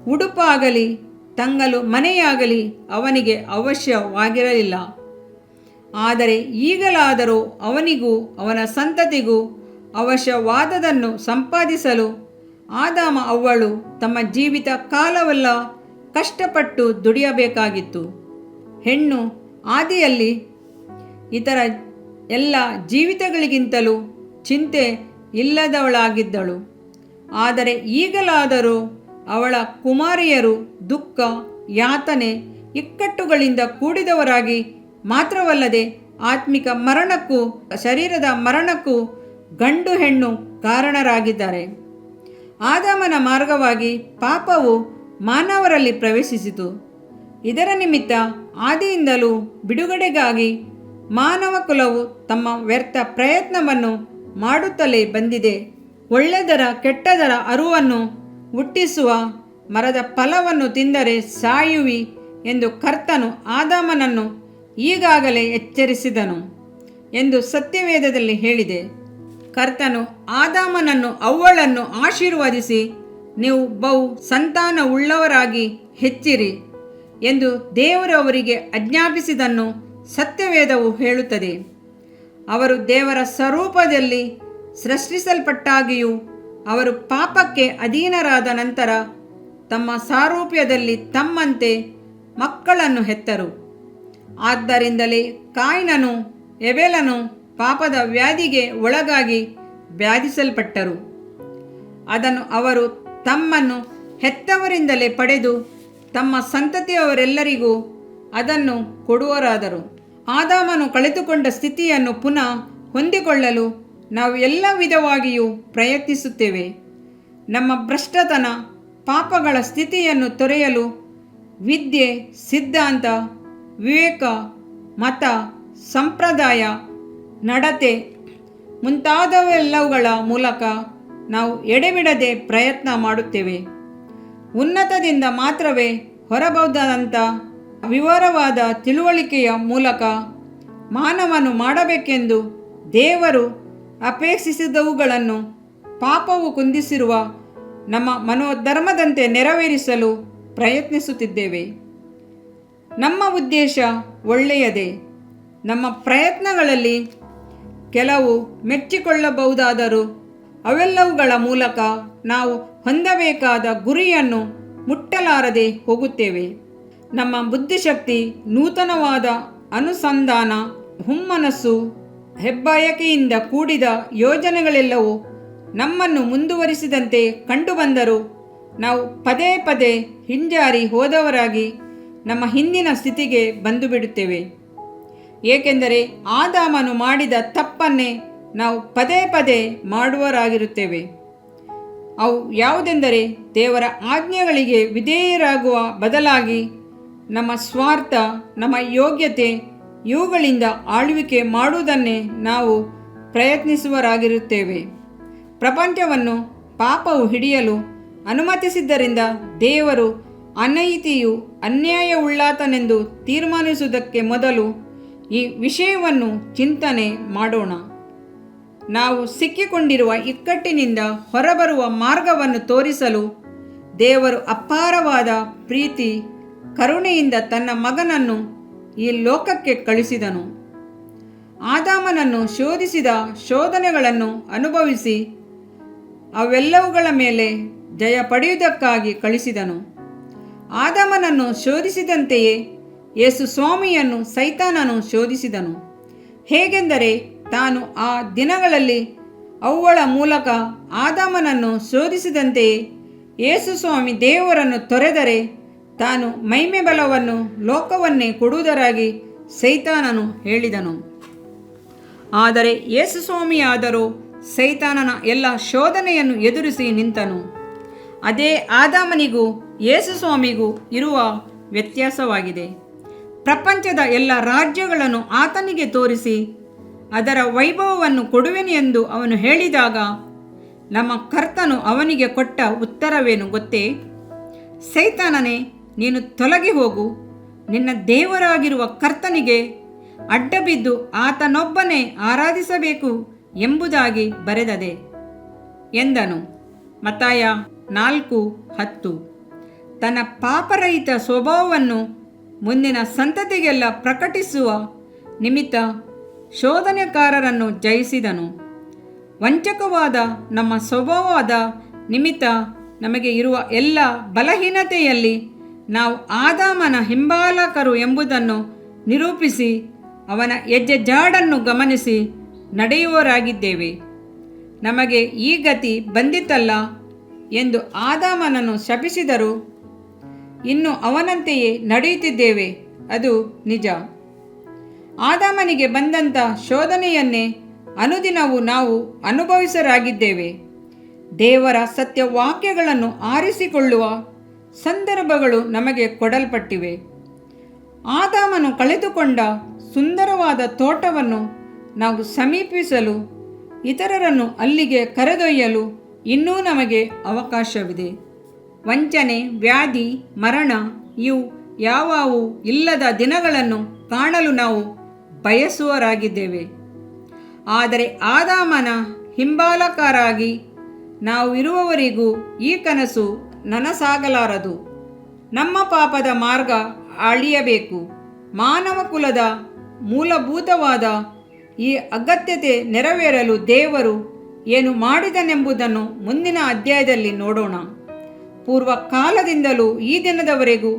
ಉಡುಪಾಗಲಿ ತಂಗಲು ಮನೆಯಾಗಲಿ ಅವನಿಗೆ ಅವಶ್ಯವಾಗಿರಲಿಲ್ಲ. ಆದರೆ ಈಗಲಾದರೂ ಅವನಿಗೂ ಅವನ ಸಂತತಿಗೂ ಅವಶ್ಯವಾದದನ್ನು ಸಂಪಾದಿಸಲು ಆದಾಮ ಅವ್ವಳು ತಮ್ಮ ಜೀವಿತ ಕಾಲವೆಲ್ಲ ಕಷ್ಟಪಟ್ಟು ದುಡಿಯಬೇಕಾಗಿತ್ತು. ಹೆಣ್ಣು ಆದಿಯಲ್ಲಿ ಇತರ ಎಲ್ಲ ಜೀವಿತಗಳಿಗಿಂತಲೂ ಚಿಂತೆ ಇಲ್ಲದವಳಾಗಿದ್ದಳು. ಆದರೆ ಈಗಲಾದರೂ ಅವಳ ಕುಮಾರಿಯರು ದುಃಖ, ಯಾತನೆ, ಇಕ್ಕಟ್ಟುಗಳಿಂದ ಕೂಡಿದವರಾಗಿ ಮಾತ್ರವಲ್ಲದೆ ಆತ್ಮಿಕ ಮರಣಕ್ಕೂ ಶರೀರದ ಮರಣಕ್ಕೂ ಗಂಡು ಹೆಣ್ಣು ಕಾರಣರಾಗಿದ್ದಾರೆ. ಆದಾಮನ ಮಾರ್ಗವಾಗಿ ಪಾಪವು ಮಾನವರಲ್ಲಿ ಪ್ರವೇಶಿಸಿತು. ಇದರ ನಿಮಿತ್ತ ಆದಿಯಿಂದಲೂ ಬಿಡುಗಡೆಗಾಗಿ ಮಾನವ ಕುಲವು ತಮ್ಮ ವ್ಯರ್ಥ ಪ್ರಯತ್ನವನ್ನು ಮಾಡುತ್ತಲೇ ಬಂದಿದೆ. ಒಳ್ಳೆದರ ಕೆಟ್ಟದರ ಅರುವನ್ನು ಹುಟ್ಟಿಸುವ ಮರದ ಫಲವನ್ನು ತಿಂದರೆ ಸಾಯುವಿ ಎಂದು ಕರ್ತನು ಆದಾಮನನ್ನು ಈಗಾಗಲೇ ಎಚ್ಚರಿಸಿದನು ಎಂದು ಸತ್ಯವೇದದಲ್ಲಿ ಹೇಳಿದೆ. ಕರ್ತನು ಆದಾಮನನ್ನು ಅವ್ವಳನ್ನು ಆಶೀರ್ವದಿಸಿ, ನೀವು ಬಹು ಸಂತಾನವುಳ್ಳವರಾಗಿ ಹೆಚ್ಚಿರಿ ಎಂದು ದೇವರು ಅವರಿಗೆ ಆಜ್ಞಾಪಿಸಿದನ್ನು ಸತ್ಯವೇದವು ಹೇಳುತ್ತದೆ. ಅವರು ದೇವರ ಸ್ವರೂಪದಲ್ಲಿ ಸೃಷ್ಟಿಸಲ್ಪಟ್ಟಾಗಿಯೂ ಅವರು ಪಾಪಕ್ಕೆ ಅಧೀನರಾದ ನಂತರ ತಮ್ಮ ಸಾರೂಪ್ಯದಲ್ಲಿ ತಮ್ಮಂತೆ ಮಕ್ಕಳನ್ನು ಹೆತ್ತರು. ಆದ್ದರಿಂದಲೇ ಕಾಯಿನನು ಎಬೆಲನು ಪಾಪದ ವ್ಯಾಧಿಗೆ ಒಳಗಾಗಿ ವ್ಯಾಧಿಸಲ್ಪಟ್ಟರು. ಅದನ್ನು ಅವರು ತಮ್ಮನ್ನು ಹೆತ್ತವರಿಂದಲೇ ಪಡೆದು ತಮ್ಮ ಸಂತತಿಯವರೆಲ್ಲರಿಗೂ ಅದನ್ನು ಕೊಡುವರಾದರು. ಆದಾಮನು ಕಳೆದುಕೊಂಡ ಸ್ಥಿತಿಯನ್ನು ಪುನಃ ಹೊಂದಿಕೊಳ್ಳಲು ನಾವು ಎಲ್ಲ ವಿಧವಾಗಿಯೂ ಪ್ರಯತ್ನಿಸುತ್ತೇವೆ. ನಮ್ಮ ಭ್ರಷ್ಟತನ, ಪಾಪಗಳ ಸ್ಥಿತಿಯನ್ನು ತೊರೆಯಲು ವಿದ್ಯೆ, ಸಿದ್ಧಾಂತ, ವಿವೇಕ, ಮತ, ಸಂಪ್ರದಾಯ, ನಡತೆ ಮುಂತಾದವೆಲ್ಲವುಗಳ ಮೂಲಕ ನಾವು ಎಡೆಬಿಡದೆ ಪ್ರಯತ್ನ ಮಾಡುತ್ತೇವೆ. ಉನ್ನತದಿಂದ ಮಾತ್ರವೇ ಹೊರಬಹುದಾದಂಥ ವಿವರವಾದ ತಿಳುವಳಿಕೆಯ ಮೂಲಕ ಮಾನವನು ಮಾಡಬೇಕೆಂದು ದೇವರು ಅಪೇಕ್ಷಿಸಿದವುಗಳನ್ನು ಪಾಪವು ಕುಂದಿಸಿರುವ ನಮ್ಮ ಮನೋಧರ್ಮದಂತೆ ನೆರವೇರಿಸಲು ಪ್ರಯತ್ನಿಸುತ್ತಿದ್ದೇವೆ. ನಮ್ಮ ಉದ್ದೇಶ ಒಳ್ಳೆಯದೇ. ನಮ್ಮ ಪ್ರಯತ್ನಗಳಲ್ಲಿ ಕೆಲವು ಮೆಚ್ಚಿಕೊಳ್ಳಬಹುದಾದರೂ ಅವೆಲ್ಲವುಗಳ ಮೂಲಕ ನಾವು ಹೊಂದಬೇಕಾದ ಗುರಿಯನ್ನು ಮುಟ್ಟಲಾರದೆ ಹೋಗುತ್ತೇವೆ. ನಮ್ಮ ಬುದ್ಧಿಶಕ್ತಿ, ನೂತನವಾದ ಅನುಸಂಧಾನ, ಹುಮ್ಮನಸ್ಸು, ಹೆಬ್ಬಯಕೆಯಿಂದ ಕೂಡಿದ ಯೋಜನೆಗಳೆಲ್ಲವೂ ನಮ್ಮನ್ನು ಮುಂದುವರಿಸಿದಂತೆ ಕಂಡುಬಂದರೂ ನಾವು ಪದೇ ಪದೇ ಹಿಂಜಾರಿ ಹೋದವರಾಗಿ ನಮ್ಮ ಹಿಂದಿನ ಸ್ಥಿತಿಗೆ ಬಂದು ಬಿಡುತ್ತೇವೆ. ಏಕೆಂದರೆ ಆದಾಮನು ಮಾಡಿದ ತಪ್ಪನ್ನೇ ನಾವು ಪದೇ ಪದೇ ಮಾಡುವರಾಗಿರುತ್ತೇವೆ. ಅವು ಯಾವುದೆಂದರೆ, ದೇವರ ಆಜ್ಞೆಗಳಿಗೆ ವಿಧೇಯರಾಗುವ ಬದಲಾಗಿ ನಮ್ಮ ಸ್ವಾರ್ಥ, ನಮ್ಮ ಯೋಗ್ಯತೆ ಇವುಗಳಿಂದ ಆಳ್ವಿಕೆ ಮಾಡುವುದನ್ನೇ ನಾವು ಪ್ರಯತ್ನಿಸುವರಾಗಿರುತ್ತೇವೆ. ಪ್ರಪಂಚವನ್ನು ಪಾಪವು ಹಿಡಿಯಲು ಅನುಮತಿಸಿದ್ದರಿಂದ ದೇವರು ಅನೀತಿಯು ಅನ್ಯಾಯವುಳ್ಳಾತನೆಂದು ತೀರ್ಮಾನಿಸುವುದಕ್ಕೆ ಮೊದಲು ಈ ವಿಷಯವನ್ನು ಚಿಂತನೆ ಮಾಡೋಣ. ನಾವು ಸಿಕ್ಕಿಕೊಂಡಿರುವ ಇಕ್ಕಟ್ಟಿನಿಂದ ಹೊರಬರುವ ಮಾರ್ಗವನ್ನು ತೋರಿಸಲು ದೇವರು ಅಪಾರವಾದ ಪ್ರೀತಿ, ಕರುಣೆಯಿಂದ ತನ್ನ ಮಗನನ್ನು ಈ ಲೋಕಕ್ಕೆ ಕಳಿಸಿದನು. ಆದಾಮನನ್ನು ಶೋಧಿಸಿದ ಶೋಧನೆಗಳನ್ನು ಅನುಭವಿಸಿ ಅವೆಲ್ಲವುಗಳ ಮೇಲೆ ಜಯ ಪಡೆಯುವುದಕ್ಕಾಗಿ ಕಳಿಸಿದನು. ಆದಾಮನನ್ನು ಶೋಧಿಸಿದಂತೆಯೇ ಯೇಸು ಸ್ವಾಮಿಯನ್ನು ಸೈತಾನನು ಶೋಧಿಸಿದನು. ಹೇಗೆಂದರೆ ತಾನು ಆ ದಿನಗಳಲ್ಲಿ ಅವುಗಳ ಮೂಲಕ ಆದಾಮನನ್ನು ಶೋಧಿಸಿದಂತೆಯೇ ಯೇಸು ಸ್ವಾಮಿ ದೇವರನ್ನು ತೊರೆದರೆ ತಾನು ಮಹಿಮೆ ಬಲವನ್ನು ಲೋಕವನ್ನೇ ಕೊಡುವುದರಾಗಿ ಸೈತಾನನು ಹೇಳಿದನು. ಆದರೆ ಯೇಸು ಸ್ವಾಮಿಯಾದರೂ ಸೈತಾನನ ಎಲ್ಲ ಶೋಧನೆಯನ್ನು ಎದುರಿಸಿ ನಿಂತನು. ಅದೇ ಆದಾಮನಿಗೂ ಯೇಸು ಸ್ವಾಮಿಗೂ ಇರುವ ವ್ಯತ್ಯಾಸವಾಗಿದೆ. ಪ್ರಪಂಚದ ಎಲ್ಲ ರಾಜ್ಯಗಳನ್ನು ಆತನಿಗೆ ತೋರಿಸಿ ಅದರ ವೈಭವವನ್ನು ಕೊಡುವೆನು ಎಂದು ಅವನು ಹೇಳಿದಾಗ ನಮ್ಮ ಕರ್ತನು ಅವನಿಗೆ ಕೊಟ್ಟ ಉತ್ತರವೇನು ಗೊತ್ತೇ? ಸೈತಾನನೇ, ನೀನು ತೊಲಗಿ ಹೋಗು, ನಿನ್ನ ದೇವರಾಗಿರುವ ಕರ್ತನಿಗೆ ಅಡ್ಡಬಿದ್ದು ಆತನೊಬ್ಬನೇ ಆರಾಧಿಸಬೇಕು ಎಂಬುದಾಗಿ ಬರೆದದೆ ಎಂದನು. ಮತ್ತಾಯ 4:10. ತನ್ನ ಪಾಪರಹಿತ ಸ್ವಭಾವವನ್ನು ಮುಂದಿನ ಸಂತತಿಗೆಲ್ಲ ಪ್ರಕಟಿಸುವ ನಿಮಿತ್ತ ಶೋಧನೆಕಾರರನ್ನು ಜಯಿಸಿದನು. ವಂಚಕವಾದ ನಮ್ಮ ಸ್ವಭಾವದ ನಿಮಿತ್ತ ನಮಗೆ ಇರುವ ಎಲ್ಲ ಬಲಹೀನತೆಯಲ್ಲಿ ನಾವು ಆದಾಮನ ಹಿಂಬಾಲಕರು ಎಂಬುದನ್ನು ನಿರೂಪಿಸಿ ಅವನ ಹೆಜ್ಜೆ ಜಾಡನ್ನು ಗಮನಿಸಿ ನಡೆಯುವವರಾಗಿದ್ದೇವೆ. ನಮಗೆ ಈ ಗತಿ ಬಂದಿತಲ್ಲ ಎಂದು ಆದಾಮನನ್ನು ಶಪಿಸಿದರೂ ಇನ್ನು ಅವನಂತೆಯೇ ನಡೆಯುತ್ತಿದ್ದೇವೆ, ಅದು ನಿಜ. ಆದಾಮನಿಗೆ ಬಂದಂಥ ಶೋಧನೆಯನ್ನೇ ಅನುದಿನವೂ ನಾವು ಅನುಭವಿಸರಾಗಿದ್ದೇವೆ. ದೇವರ ಸತ್ಯವಾಕ್ಯಗಳನ್ನು ಆರಿಸಿಕೊಳ್ಳುವ ಸಂದರ್ಭಗಳು ನಮಗೆ ಕೊಡಲ್ಪಟ್ಟಿವೆ. ಆದಾಮನು ಕಳೆದುಕೊಂಡ ಸುಂದರವಾದ ತೋಟವನ್ನು ನಾವು ಸಮೀಪಿಸಲು, ಇತರರನ್ನು ಅಲ್ಲಿಗೆ ಕರೆದೊಯ್ಯಲು ಇನ್ನೂ ನಮಗೆ ಅವಕಾಶವಿದೆ. ವಂಚನೆ, ವ್ಯಾಧಿ, ಮರಣ ಇವು ಯಾವೂ ಇಲ್ಲದ ದಿನಗಳನ್ನು ಕಾಣಲು ನಾವು ಬಯಸುವರಾಗಿದ್ದೇವೆ. ಆದರೆ ಆದಾಮನ ಹಿಂಬಾಲಕರಾಗಿ ನಾವು ಇರುವವರಿಗೂ ಈ ಕನಸು ನನಸಾಗಲಾರದು. ನಮ್ಮ ಪಾಪದ ಮಾರ್ಗ ಅಳಿಯಬೇಕು. ಮಾನವ ಕುಲದ ಮೂಲಭೂತವಾದ ಈ ಅಗತ್ಯತೆ ನೆರವೇರಲು ದೇವರು ಏನು ಮಾಡಿದನೆಂಬುದನ್ನು ಮುಂದಿನ ಅಧ್ಯಾಯದಲ್ಲಿ ನೋಡೋಣ. ಪೂರ್ವ ಕಾಲದಿಂದಲೂ ಈ ದಿನದವರೆಗೂ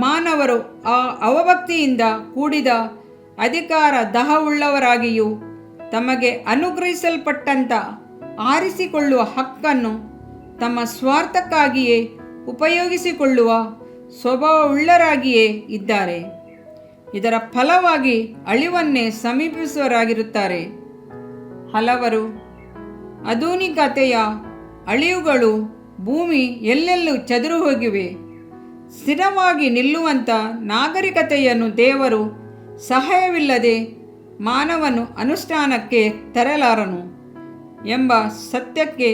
ಮಾನವರು ಆ ಅವಭಕ್ತಿಯಿಂದ ಕೂಡಿದ ಅಧಿಕಾರ ದಹವುಳ್ಳವರಾಗಿಯೂ ತಮಗೆ ಅನುಗ್ರಹಿಸಲ್ಪಟ್ಟಂಥ ಆರಿಸಿಕೊಳ್ಳುವ ಹಕ್ಕನ್ನು ತಮ್ಮ ಸ್ವಾರ್ಥಕ್ಕಾಗಿಯೇ ಉಪಯೋಗಿಸಿಕೊಳ್ಳುವ ಸ್ವಭಾವವುಳ್ಳರಾಗಿಯೇ ಇದ್ದಾರೆ. ಇದರ ಫಲವಾಗಿ ಅಳಿವನ್ನೇ ಸಮೀಪಿಸುವವರಾಗಿರುತ್ತಾರೆ. ಹಲವರು ಆಧುನಿಕತೆಯ ಅಳಿವುಗಳು ಭೂಮಿ ಎಲ್ಲೆಲ್ಲೂ ಚದುರು ಹೋಗಿವೆ. ಸ್ಥಿರವಾಗಿ ನಿಲ್ಲುವಂಥ ನಾಗರಿಕತೆಯನ್ನು ದೇವರು ಸಹಾಯವಿಲ್ಲದೆ ಮಾನವನು ಅನುಷ್ಠಾನಕ್ಕೆ ತರಲಾರನು ಎಂಬ ಸತ್ಯಕ್ಕೆ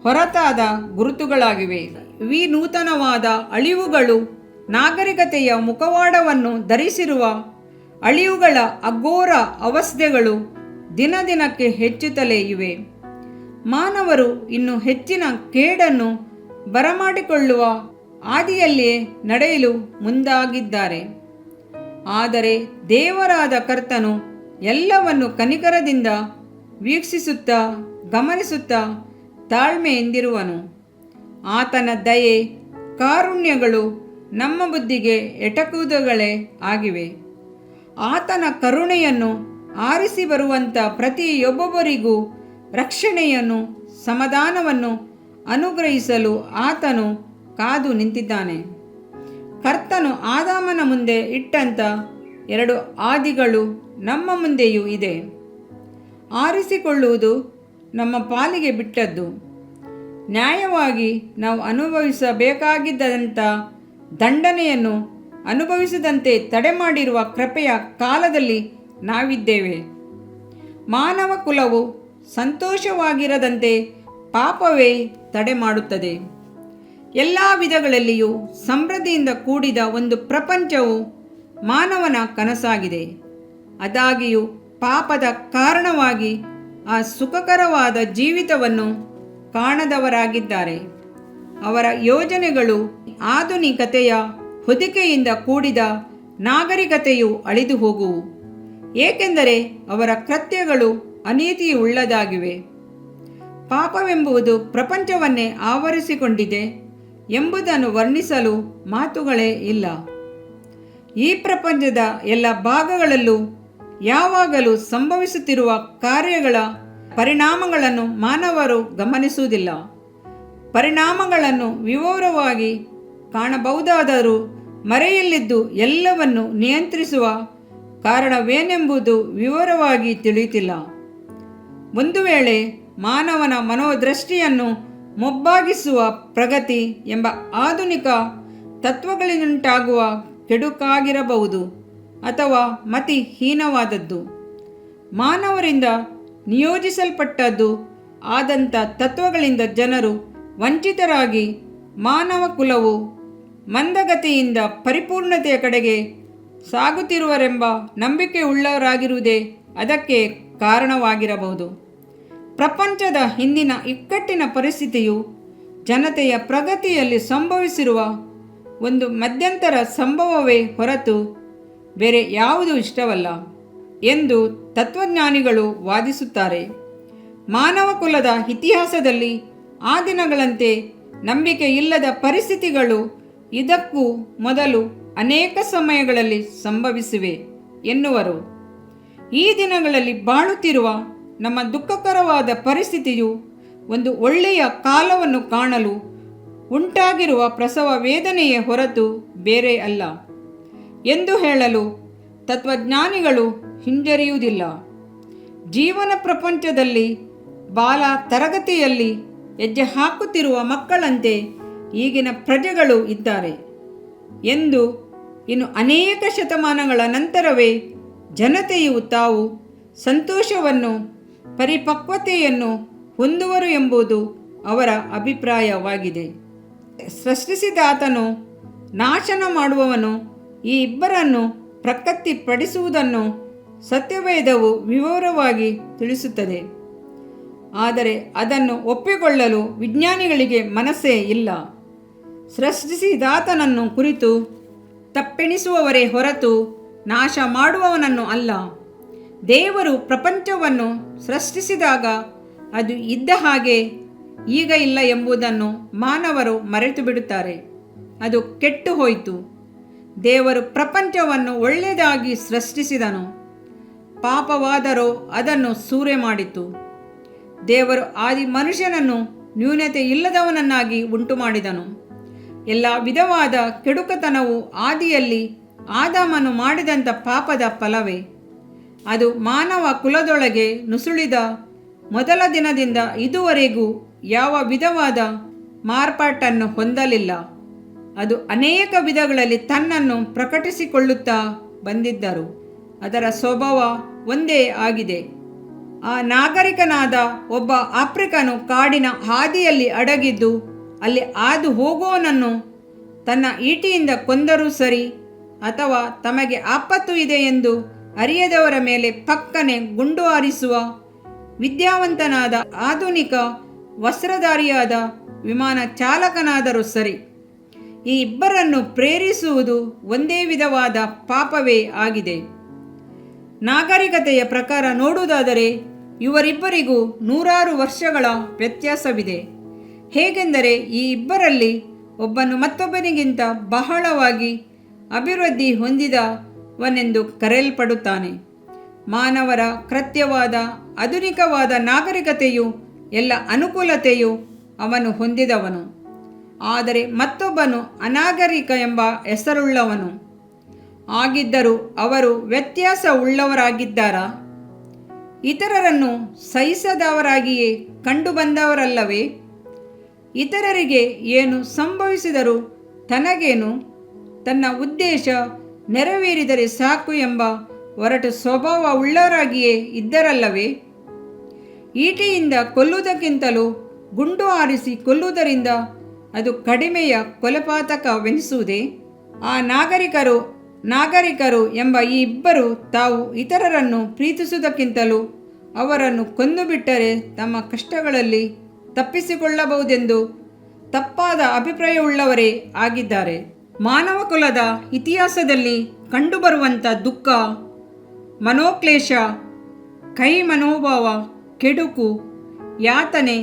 ಹೊರತಾದ ಗುರುತುಗಳಾಗಿವೆ. ಈ ನೂತನವಾದ ಅಳಿವುಗಳು ನಾಗರಿಕತೆಯ ಮುಖವಾಡವನ್ನು ಧರಿಸಿರುವ ಅಳಿವುಗಳ ಅಘೋರ ಅವಸ್ಥೆಗಳು ದಿನ ದಿನಕ್ಕೆ ಹೆಚ್ಚುತ್ತಲೇ ಇವೆ. ಮಾನವರು ಇನ್ನು ಹೆಚ್ಚಿನ ಕೇಡನ್ನು ಬರಮಾಡಿಕೊಳ್ಳುವ ಹಾದಿಯಲ್ಲಿಯೇ ನಡೆಯಲು ಮುಂದಾಗಿದ್ದಾರೆ. ಆದರೆ ದೇವರಾದ ಕರ್ತನು ಎಲ್ಲವನ್ನು ಕನಿಕರದಿಂದ ವೀಕ್ಷಿಸುತ್ತಾ ಗಮನಿಸುತ್ತಾ ತಾಳ್ಮೆಯಿಂದಿರುವನು. ಆತನ ದಯೆ ಕಾರುಣ್ಯಗಳು ನಮ್ಮ ಬುದ್ಧಿಗೆ ಎಟಕುವುದುಗಳೇ ಆಗಿವೆ. ಆತನ ಕರುಣೆಯನ್ನು ಆರಿಸಿ ಬರುವಂಥ ಪ್ರತಿಯೊಬ್ಬೊಬ್ಬರಿಗೂ ರಕ್ಷಣೆಯನ್ನು ಸಮಾಧಾನವನ್ನು ಅನುಗ್ರಹಿಸಲು ಆತನು ಕಾದು ನಿಂತಿದ್ದಾನೆ. ಕರ್ತನು ಆದಾಮನ ಮುಂದೆ ಇಟ್ಟಂಥ 2 ಹಾದಿಗಳು ನಮ್ಮ ಮುಂದೆಯೂ ಇದೆ. ಆರಿಸಿಕೊಳ್ಳುವುದು ನಮ್ಮ ಪಾಲಿಗೆ ಬಿಟ್ಟದ್ದು. ನ್ಯಾಯವಾಗಿ ನಾವು ಅನುಭವಿಸಬೇಕಾಗಿದ್ದಂಥ ದಂಡನೆಯನ್ನು ಅನುಭವಿಸದಂತೆ ತಡೆಮಾಡಿರುವ ಕೃಪೆಯ ಕಾಲದಲ್ಲಿ ನಾವಿದ್ದೇವೆ. ಮಾನವ ಕುಲವು ಸಂತೋಷವಾಗಿರದಂತೆ ಪಾಪವೇ ತಡೆ ಮಾಡುತ್ತದೆ. ಎಲ್ಲ ವಿಧಗಳಲ್ಲಿಯೂ ಸಮೃದ್ಧಿಯಿಂದ ಕೂಡಿದ ಒಂದು ಪ್ರಪಂಚವು ಮಾನವನ ಕನಸಾಗಿದೆ. ಆದಾಗ್ಯೂ ಪಾಪದ ಕಾರಣವಾಗಿ ಆ ಸುಖಕರವಾದ ಜೀವಿತವನ್ನು ಕಾಣದವರಾಗಿದ್ದಾರೆ. ಅವರ ಯೋಜನೆಗಳು ಆಧುನಿಕತೆಯ ಹೊದಿಕೆಯಿಂದ ಕೂಡಿದ ನಾಗರಿಕತೆಯು ಅಳಿದು ಹೋಗುವು, ಏಕೆಂದರೆ ಅವರ ಕೃತ್ಯಗಳು ಅನೀತಿಯುಳ್ಳದಾಗಿವೆ. ಪಾಪವೆಂಬುದು ಪ್ರಪಂಚವನ್ನೇ ಆವರಿಸಿಕೊಂಡಿದೆ. ಎಂಬುದನ್ನು ವರ್ಣಿಸಲು ಮಾತುಗಳೇ ಇಲ್ಲ. ಈ ಪ್ರಪಂಚದ ಎಲ್ಲ ಭಾಗಗಳಲ್ಲೂ ಯಾವಾಗಲೂ ಸಂಭವಿಸುತ್ತಿರುವ ಕಾರ್ಯಗಳ ಪರಿಣಾಮಗಳನ್ನು ಮಾನವರು ಗಮನಿಸುವುದಿಲ್ಲ. ಪರಿಣಾಮಗಳನ್ನು ವಿವರವಾಗಿ ಕಾಣಬಹುದಾದರೂ ಮರೆಯಲ್ಲಿದ್ದು ಎಲ್ಲವನ್ನು ನಿಯಂತ್ರಿಸುವ ಕಾರಣವೇನೆಂಬುದು ವಿವರವಾಗಿ ತಿಳಿಯುತ್ತಿಲ್ಲ. ಒಂದು ವೇಳೆ ಮಾನವನ ಮನೋದೃಷ್ಟಿಯನ್ನು ಮೊಬ್ಬಾಗಿಸುವ ಪ್ರಗತಿ ಎಂಬ ಆಧುನಿಕ ತತ್ವಗಳಿಂದುಂಟಾಗುವ ಕೆಡುಕಾಗಿರಬಹುದು ಅಥವಾ ಮತಿಹೀನವಾದದ್ದು. ಮಾನವರಿಂದ ನಿಯೋಜಿಸಲ್ಪಟ್ಟದ್ದು ಆದಂಥ ತತ್ವಗಳಿಂದ ಜನರು ವಂಚಿತರಾಗಿ ಮಾನವ ಕುಲವು ಮಂದಗತಿಯಿಂದ ಪರಿಪೂರ್ಣತೆಯ ಕಡೆಗೆ ಸಾಗುತ್ತಿರುವರೆಂಬ ನಂಬಿಕೆಯುಳ್ಳವರಾಗಿರುವುದೇ ಅದಕ್ಕೆ ಕಾರಣವಾಗಿರಬಹುದು. ಪ್ರಪಂಚದ ಹಿಂದಿನ ಇಕ್ಕಟ್ಟಿನ ಪರಿಸ್ಥಿತಿಯು ಜನತೆಯ ಪ್ರಗತಿಯಲ್ಲಿ ಸಂಭವಿಸಿರುವ ಒಂದು ಮಧ್ಯಂತರ ಸಂಭವವೇ ಹೊರತು ಬೇರೆ ಯಾವುದೂ ಇಷ್ಟವಲ್ಲ ಎಂದು ತತ್ವಜ್ಞಾನಿಗಳು ವಾದಿಸುತ್ತಾರೆ. ಮಾನವ ಕುಲದ ಇತಿಹಾಸದಲ್ಲಿ ಆ ದಿನಗಳಂತೆ ನಂಬಿಕೆ ಇಲ್ಲದ ಪರಿಸ್ಥಿತಿಗಳು ಇದಕ್ಕೂ ಮೊದಲು ಅನೇಕ ಸಮಯಗಳಲ್ಲಿ ಸಂಭವಿಸಿವೆ ಎನ್ನುವರು. ಈ ದಿನಗಳಲ್ಲಿ ಬಾಳುತ್ತಿರುವ ನಮ್ಮ ದುಃಖಕರವಾದ ಪರಿಸ್ಥಿತಿಯು ಒಂದು ಒಳ್ಳೆಯ ಕಾಲವನ್ನು ಕಾಣಲು ಉಂಟಾಗಿರುವ ಪ್ರಸವ ವೇದನೆಯೇ ಹೊರತು ಬೇರೆ ಅಲ್ಲ ಎಂದು ಹೇಳಲು ತತ್ವಜ್ಞಾನಿಗಳು ಹಿಂಜರಿಯುವುದಿಲ್ಲ. ಜೀವನ ಪ್ರಪಂಚದಲ್ಲಿ ಬಾಲ ತರಗತಿಯಲ್ಲಿ ಹೆಜ್ಜೆ ಹಾಕುತ್ತಿರುವ ಮಕ್ಕಳಂತೆ ಈಗಿನ ಪ್ರಜೆಗಳು ಇದ್ದಾರೆ ಎಂದು ಇನ್ನು ಅನೇಕ ಶತಮಾನಗಳ ನಂತರವೇ ಜನತೆಯು ತಾವು ಸಂತೋಷವನ್ನು ಪರಿಪಕ್ವತೆಯನ್ನು ಹೊಂದುವರು ಎಂಬುದು ಅವರ ಅಭಿಪ್ರಾಯವಾಗಿದೆ. ಸೃಷ್ಟಿಸಿದಾತನು ನಾಶನ ಮಾಡುವವನು ಈ ಇಬ್ಬರನ್ನು ಪ್ರಕೃತಿಪಡಿಸುವುದನ್ನು ಸತ್ಯವೇದವು ವಿವರವಾಗಿ ತಿಳಿಸುತ್ತದೆ. ಆದರೆ ಅದನ್ನು ಒಪ್ಪಿಕೊಳ್ಳಲು ವಿಜ್ಞಾನಿಗಳಿಗೆ ಮನಸ್ಸೇ ಇಲ್ಲ. ಸೃಷ್ಟಿಸಿದಾತನನ್ನು ಕುರಿತು ತಪ್ಪೆಣಿಸುವವರೇ ಹೊರತು ನಾಶ ಮಾಡುವವನನ್ನು ಅಲ್ಲ. ದೇವರು ಪ್ರಪಂಚವನ್ನು ಸೃಷ್ಟಿಸಿದಾಗ ಅದು ಇದ್ದ ಹಾಗೆ ಈಗ ಇಲ್ಲ ಎಂಬುದನ್ನು ಮಾನವರು ಮರೆತು ಬಿಡುತ್ತಾರೆ. ಅದು ಕೆಟ್ಟು ಹೋಯಿತು. ದೇವರು ಪ್ರಪಂಚವನ್ನು ಒಳ್ಳೆಯದಾಗಿ ಸೃಷ್ಟಿಸಿದನು. ಪಾಪವಾದರೂ ಅದನ್ನು ಸೂರೆ ಮಾಡಿತು. ದೇವರು ಆದಿ ಮನುಷ್ಯನನ್ನು ನ್ಯೂನತೆ ಇಲ್ಲದವನನ್ನಾಗಿ ಉಂಟು ಮಾಡಿದನು. ಎಲ್ಲ ವಿಧವಾದ ಕೆಡುಕತನವು ಆದಿಯಲ್ಲಿ ಆದಾಮನು ಮಾಡಿದಂಥ ಪಾಪದ ಫಲವೇ. ಅದು ಮಾನವ ಕುಲದೊಳಗೆ ನುಸುಳಿದ ಮೊದಲ ದಿನದಿಂದ ಇದುವರೆಗೂ ಯಾವ ವಿಧವಾದ ಮಾರ್ಪಾಟನ್ನು ಹೊಂದಲಿಲ್ಲ. ಅದು ಅನೇಕ ವಿಧಗಳಲ್ಲಿ ತನ್ನನ್ನು ಪ್ರಕಟಿಸಿಕೊಳ್ಳುತ್ತಾ ಬಂದಿದ್ದರೂ ಅದರ ಸ್ವಭಾವ ಒಂದೇ ಆಗಿದೆ. ಆ ನಾಗರಿಕನಾದ ಒಬ್ಬ ಆಫ್ರಿಕನು ಕಾಡಿನ ಹಾದಿಯಲ್ಲಿ ಅಡಗಿದ್ದು ಅಲ್ಲಿ ಹಾದು ಹೋಗುವವನನ್ನು ತನ್ನ ಈಟಿಯಿಂದ ಕೊಂದರೂ ಸರಿ ಅಥವಾ ತಮಗೆ ಆಪತ್ತು ಇದೆ ಎಂದು ಅರಿಯದವರ ಮೇಲೆ ಪಕ್ಕನೆ ಗುಂಡು ಹಾರಿಸುವ ವಿದ್ಯಾವಂತನಾದ ಆಧುನಿಕ ವಸ್ತ್ರಧಾರಿಯಾದ ವಿಮಾನ ಚಾಲಕನಾದರೂ ಸರಿ, ಈ ಇಬ್ಬರನ್ನು ಪ್ರೇರಿಸುವುದು ಒಂದೇ ವಿಧವಾದ ಪಾಪವೇ ಆಗಿದೆ. ನಾಗರಿಕತೆಯ ಪ್ರಕಾರ ನೋಡುವುದಾದರೆ ಇವರಿಬ್ಬರಿಗೂ ನೂರಾರು ವರ್ಷಗಳ ವ್ಯತ್ಯಾಸವಿದೆ. ಹೇಗೆಂದರೆ ಈ ಇಬ್ಬರಲ್ಲಿ ಒಬ್ಬನು ಮತ್ತೊಬ್ಬನಿಗಿಂತ ಬಹಳವಾಗಿ ಅಭಿವೃದ್ಧಿ ಹೊಂದಿದವನೆಂದು ಕರೆಯಲ್ಪಡುತ್ತಾನೆ. ಮಾನವರ ಕೃತ್ಯವಾದ ಆಧುನಿಕವಾದ ನಾಗರಿಕತೆಯು ಎಲ್ಲ ಅನುಕೂಲತೆಯು ಅವನು ಹೊಂದಿದವನು. ಆದರೆ ಮತ್ತೊಬ್ಬನು ಅನಾಗರಿಕ ಎಂಬ ಹೆಸರುಳ್ಳವನು. ಆಗಿದ್ದರೂ ಅವರು ವ್ಯತ್ಯಾಸವುಳ್ಳವರಾಗಿದ್ದಾರಾ? ಇತರರನ್ನು ಸಹಿಸದವರಾಗಿಯೇ ಕಂಡುಬಂದವರಲ್ಲವೇ? ಇತರರಿಗೆ ಏನು ಸಂಭವಿಸಿದರೂ ತನಗೇನು, ತನ್ನ ಉದ್ದೇಶ ನೆರವೇರಿದರೆ ಸಾಕು ಎಂಬ ಒರಟು ಸ್ವಭಾವ ಉಳ್ಳವರಾಗಿಯೇ ಇದ್ದರಲ್ಲವೇ? ಈಟಿಯಿಂದ ಕೊಲ್ಲುವುದಕ್ಕಿಂತಲೂ ಗುಂಡು ಹಾರಿಸಿ ಕೊಲ್ಲುವುದರಿಂದ ಅದು ಕಡಿಮೆಯ ಕೊಲೆಪಾತಕವೆನಿಸುವುದೇ? ಆ ನಾಗರಿಕರು ಎಂಬ ಈ ಇಬ್ಬರು ತಾವು ಇತರರನ್ನು ಪ್ರೀತಿಸುವುದಕ್ಕಿಂತಲೂ ಅವರನ್ನು ಕೊಂದುಬಿಟ್ಟರೆ ತಮ್ಮ ಕಷ್ಟಗಳಲ್ಲಿ ತಪ್ಪಿಸಿಕೊಳ್ಳಬಹುದೆಂದು ತಪ್ಪಾದ ಅಭಿಪ್ರಾಯವುಳ್ಳವರೇ ಆಗಿದ್ದಾರೆ. ಮಾನವ ಕುಲದ ಇತಿಹಾಸದಲ್ಲಿ ಕಂಡುಬರುವಂಥ ದುಃಖ, ಮನೋಕ್ಲೇಶ, ಕೈ ಮನೋಭಾವ, ಕೆಡುಕು, ಯಾತನೆ,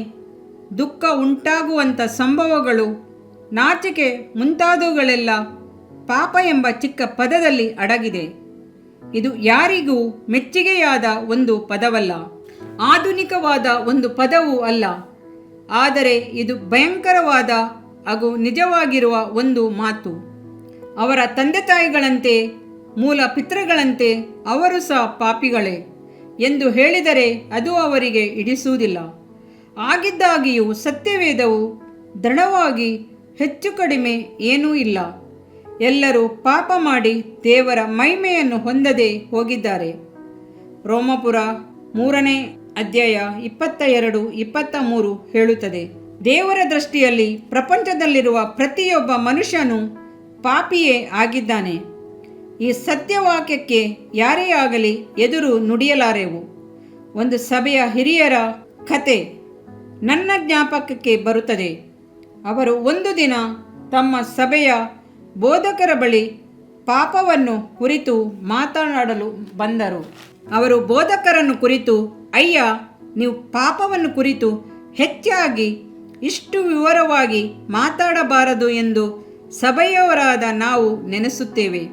ದುಃಖ ಉಂಟಾಗುವಂಥ ಸಂಭವಗಳು ನಾಚಿಕೆ ಮುಂತಾದವುಗಳೆಲ್ಲ ಪಾಪ ಎಂಬ ಚಿಕ್ಕ ಪದದಲ್ಲಿ ಅಡಗಿದೆ. ಇದು ಯಾರಿಗೂ ಮೆಚ್ಚುಗೆಯಾದ ಒಂದು ಪದವಲ್ಲ, ಆಧುನಿಕವಾದ ಒಂದು ಪದವೂ ಅಲ್ಲ. ಆದರೆ ಇದು ಭಯಂಕರವಾದ ಹಾಗೂ ನಿಜವಾಗಿರುವ ಒಂದು ಮಾತು. ಅವರ ತಂದೆ ತಾಯಿಗಳಂತೆ, ಮೂಲ ಪಿತೃಗಳಂತೆ ಅವರು ಸಹ ಪಾಪಿಗಳೇ ಎಂದು ಹೇಳಿದರೆ ಅದು ಅವರಿಗೆ ಹಿಡಿಸುವುದಿಲ್ಲ. ಆಗಿದ್ದಾಗಿಯೂ ಸತ್ಯವೇದವು ದೃಢವಾಗಿ ಹೆಚ್ಚು ಕಡಿಮೆ ಏನೂ ಇಲ್ಲ, ಎಲ್ಲರೂ ಪಾಪ ಮಾಡಿ ದೇವರ ಮಹಿಮೆಯನ್ನು ಹೊಂದದೆ ಹೋಗಿದ್ದಾರೆ. ರೋಮಾಪುರ 3ನೇ ಅಧ್ಯಾಯ 22-23 ಹೇಳುತ್ತದೆ. ದೇವರ ದೃಷ್ಟಿಯಲ್ಲಿ ಪ್ರಪಂಚದಲ್ಲಿರುವ ಪ್ರತಿಯೊಬ್ಬ ಮನುಷ್ಯನು ಪಾಪಿಯೇ ಆಗಿದ್ದಾನೆ. ಈ ಸತ್ಯವಾಕ್ಯಕ್ಕೆ ಯಾರೇ ಆಗಲಿ ಎದುರು ನುಡಿಯಲಾರೆವು. ಒಂದು ಸಭೆಯ ಹಿರಿಯರ ಕತೆ ನನ್ನ ಜ್ಞಾಪಕಕ್ಕೆ ಬರುತ್ತದೆ. ಅವರು ಒಂದು ದಿನ ತಮ್ಮ ಸಭೆಯ ಬೋಧಕರ ಬಳಿ ಪಾಪವನ್ನು ಕುರಿತು ಮಾತನಾಡಲು ಬಂದರು. ಅವರು ಬೋಧಕರನ್ನು ಕುರಿತು, ಅಯ್ಯ, ನೀವು ಪಾಪವನ್ನು ಕುರಿತು ಹೆಚ್ಚಾಗಿ ಇಷ್ಟು ವಿವರವಾಗಿ ಮಾತಾಡಬಾರದು ಎಂದು ಸಭೆಯವರಾದ ನಾವು ನೆನೆಸುತ್ತೇವೆ.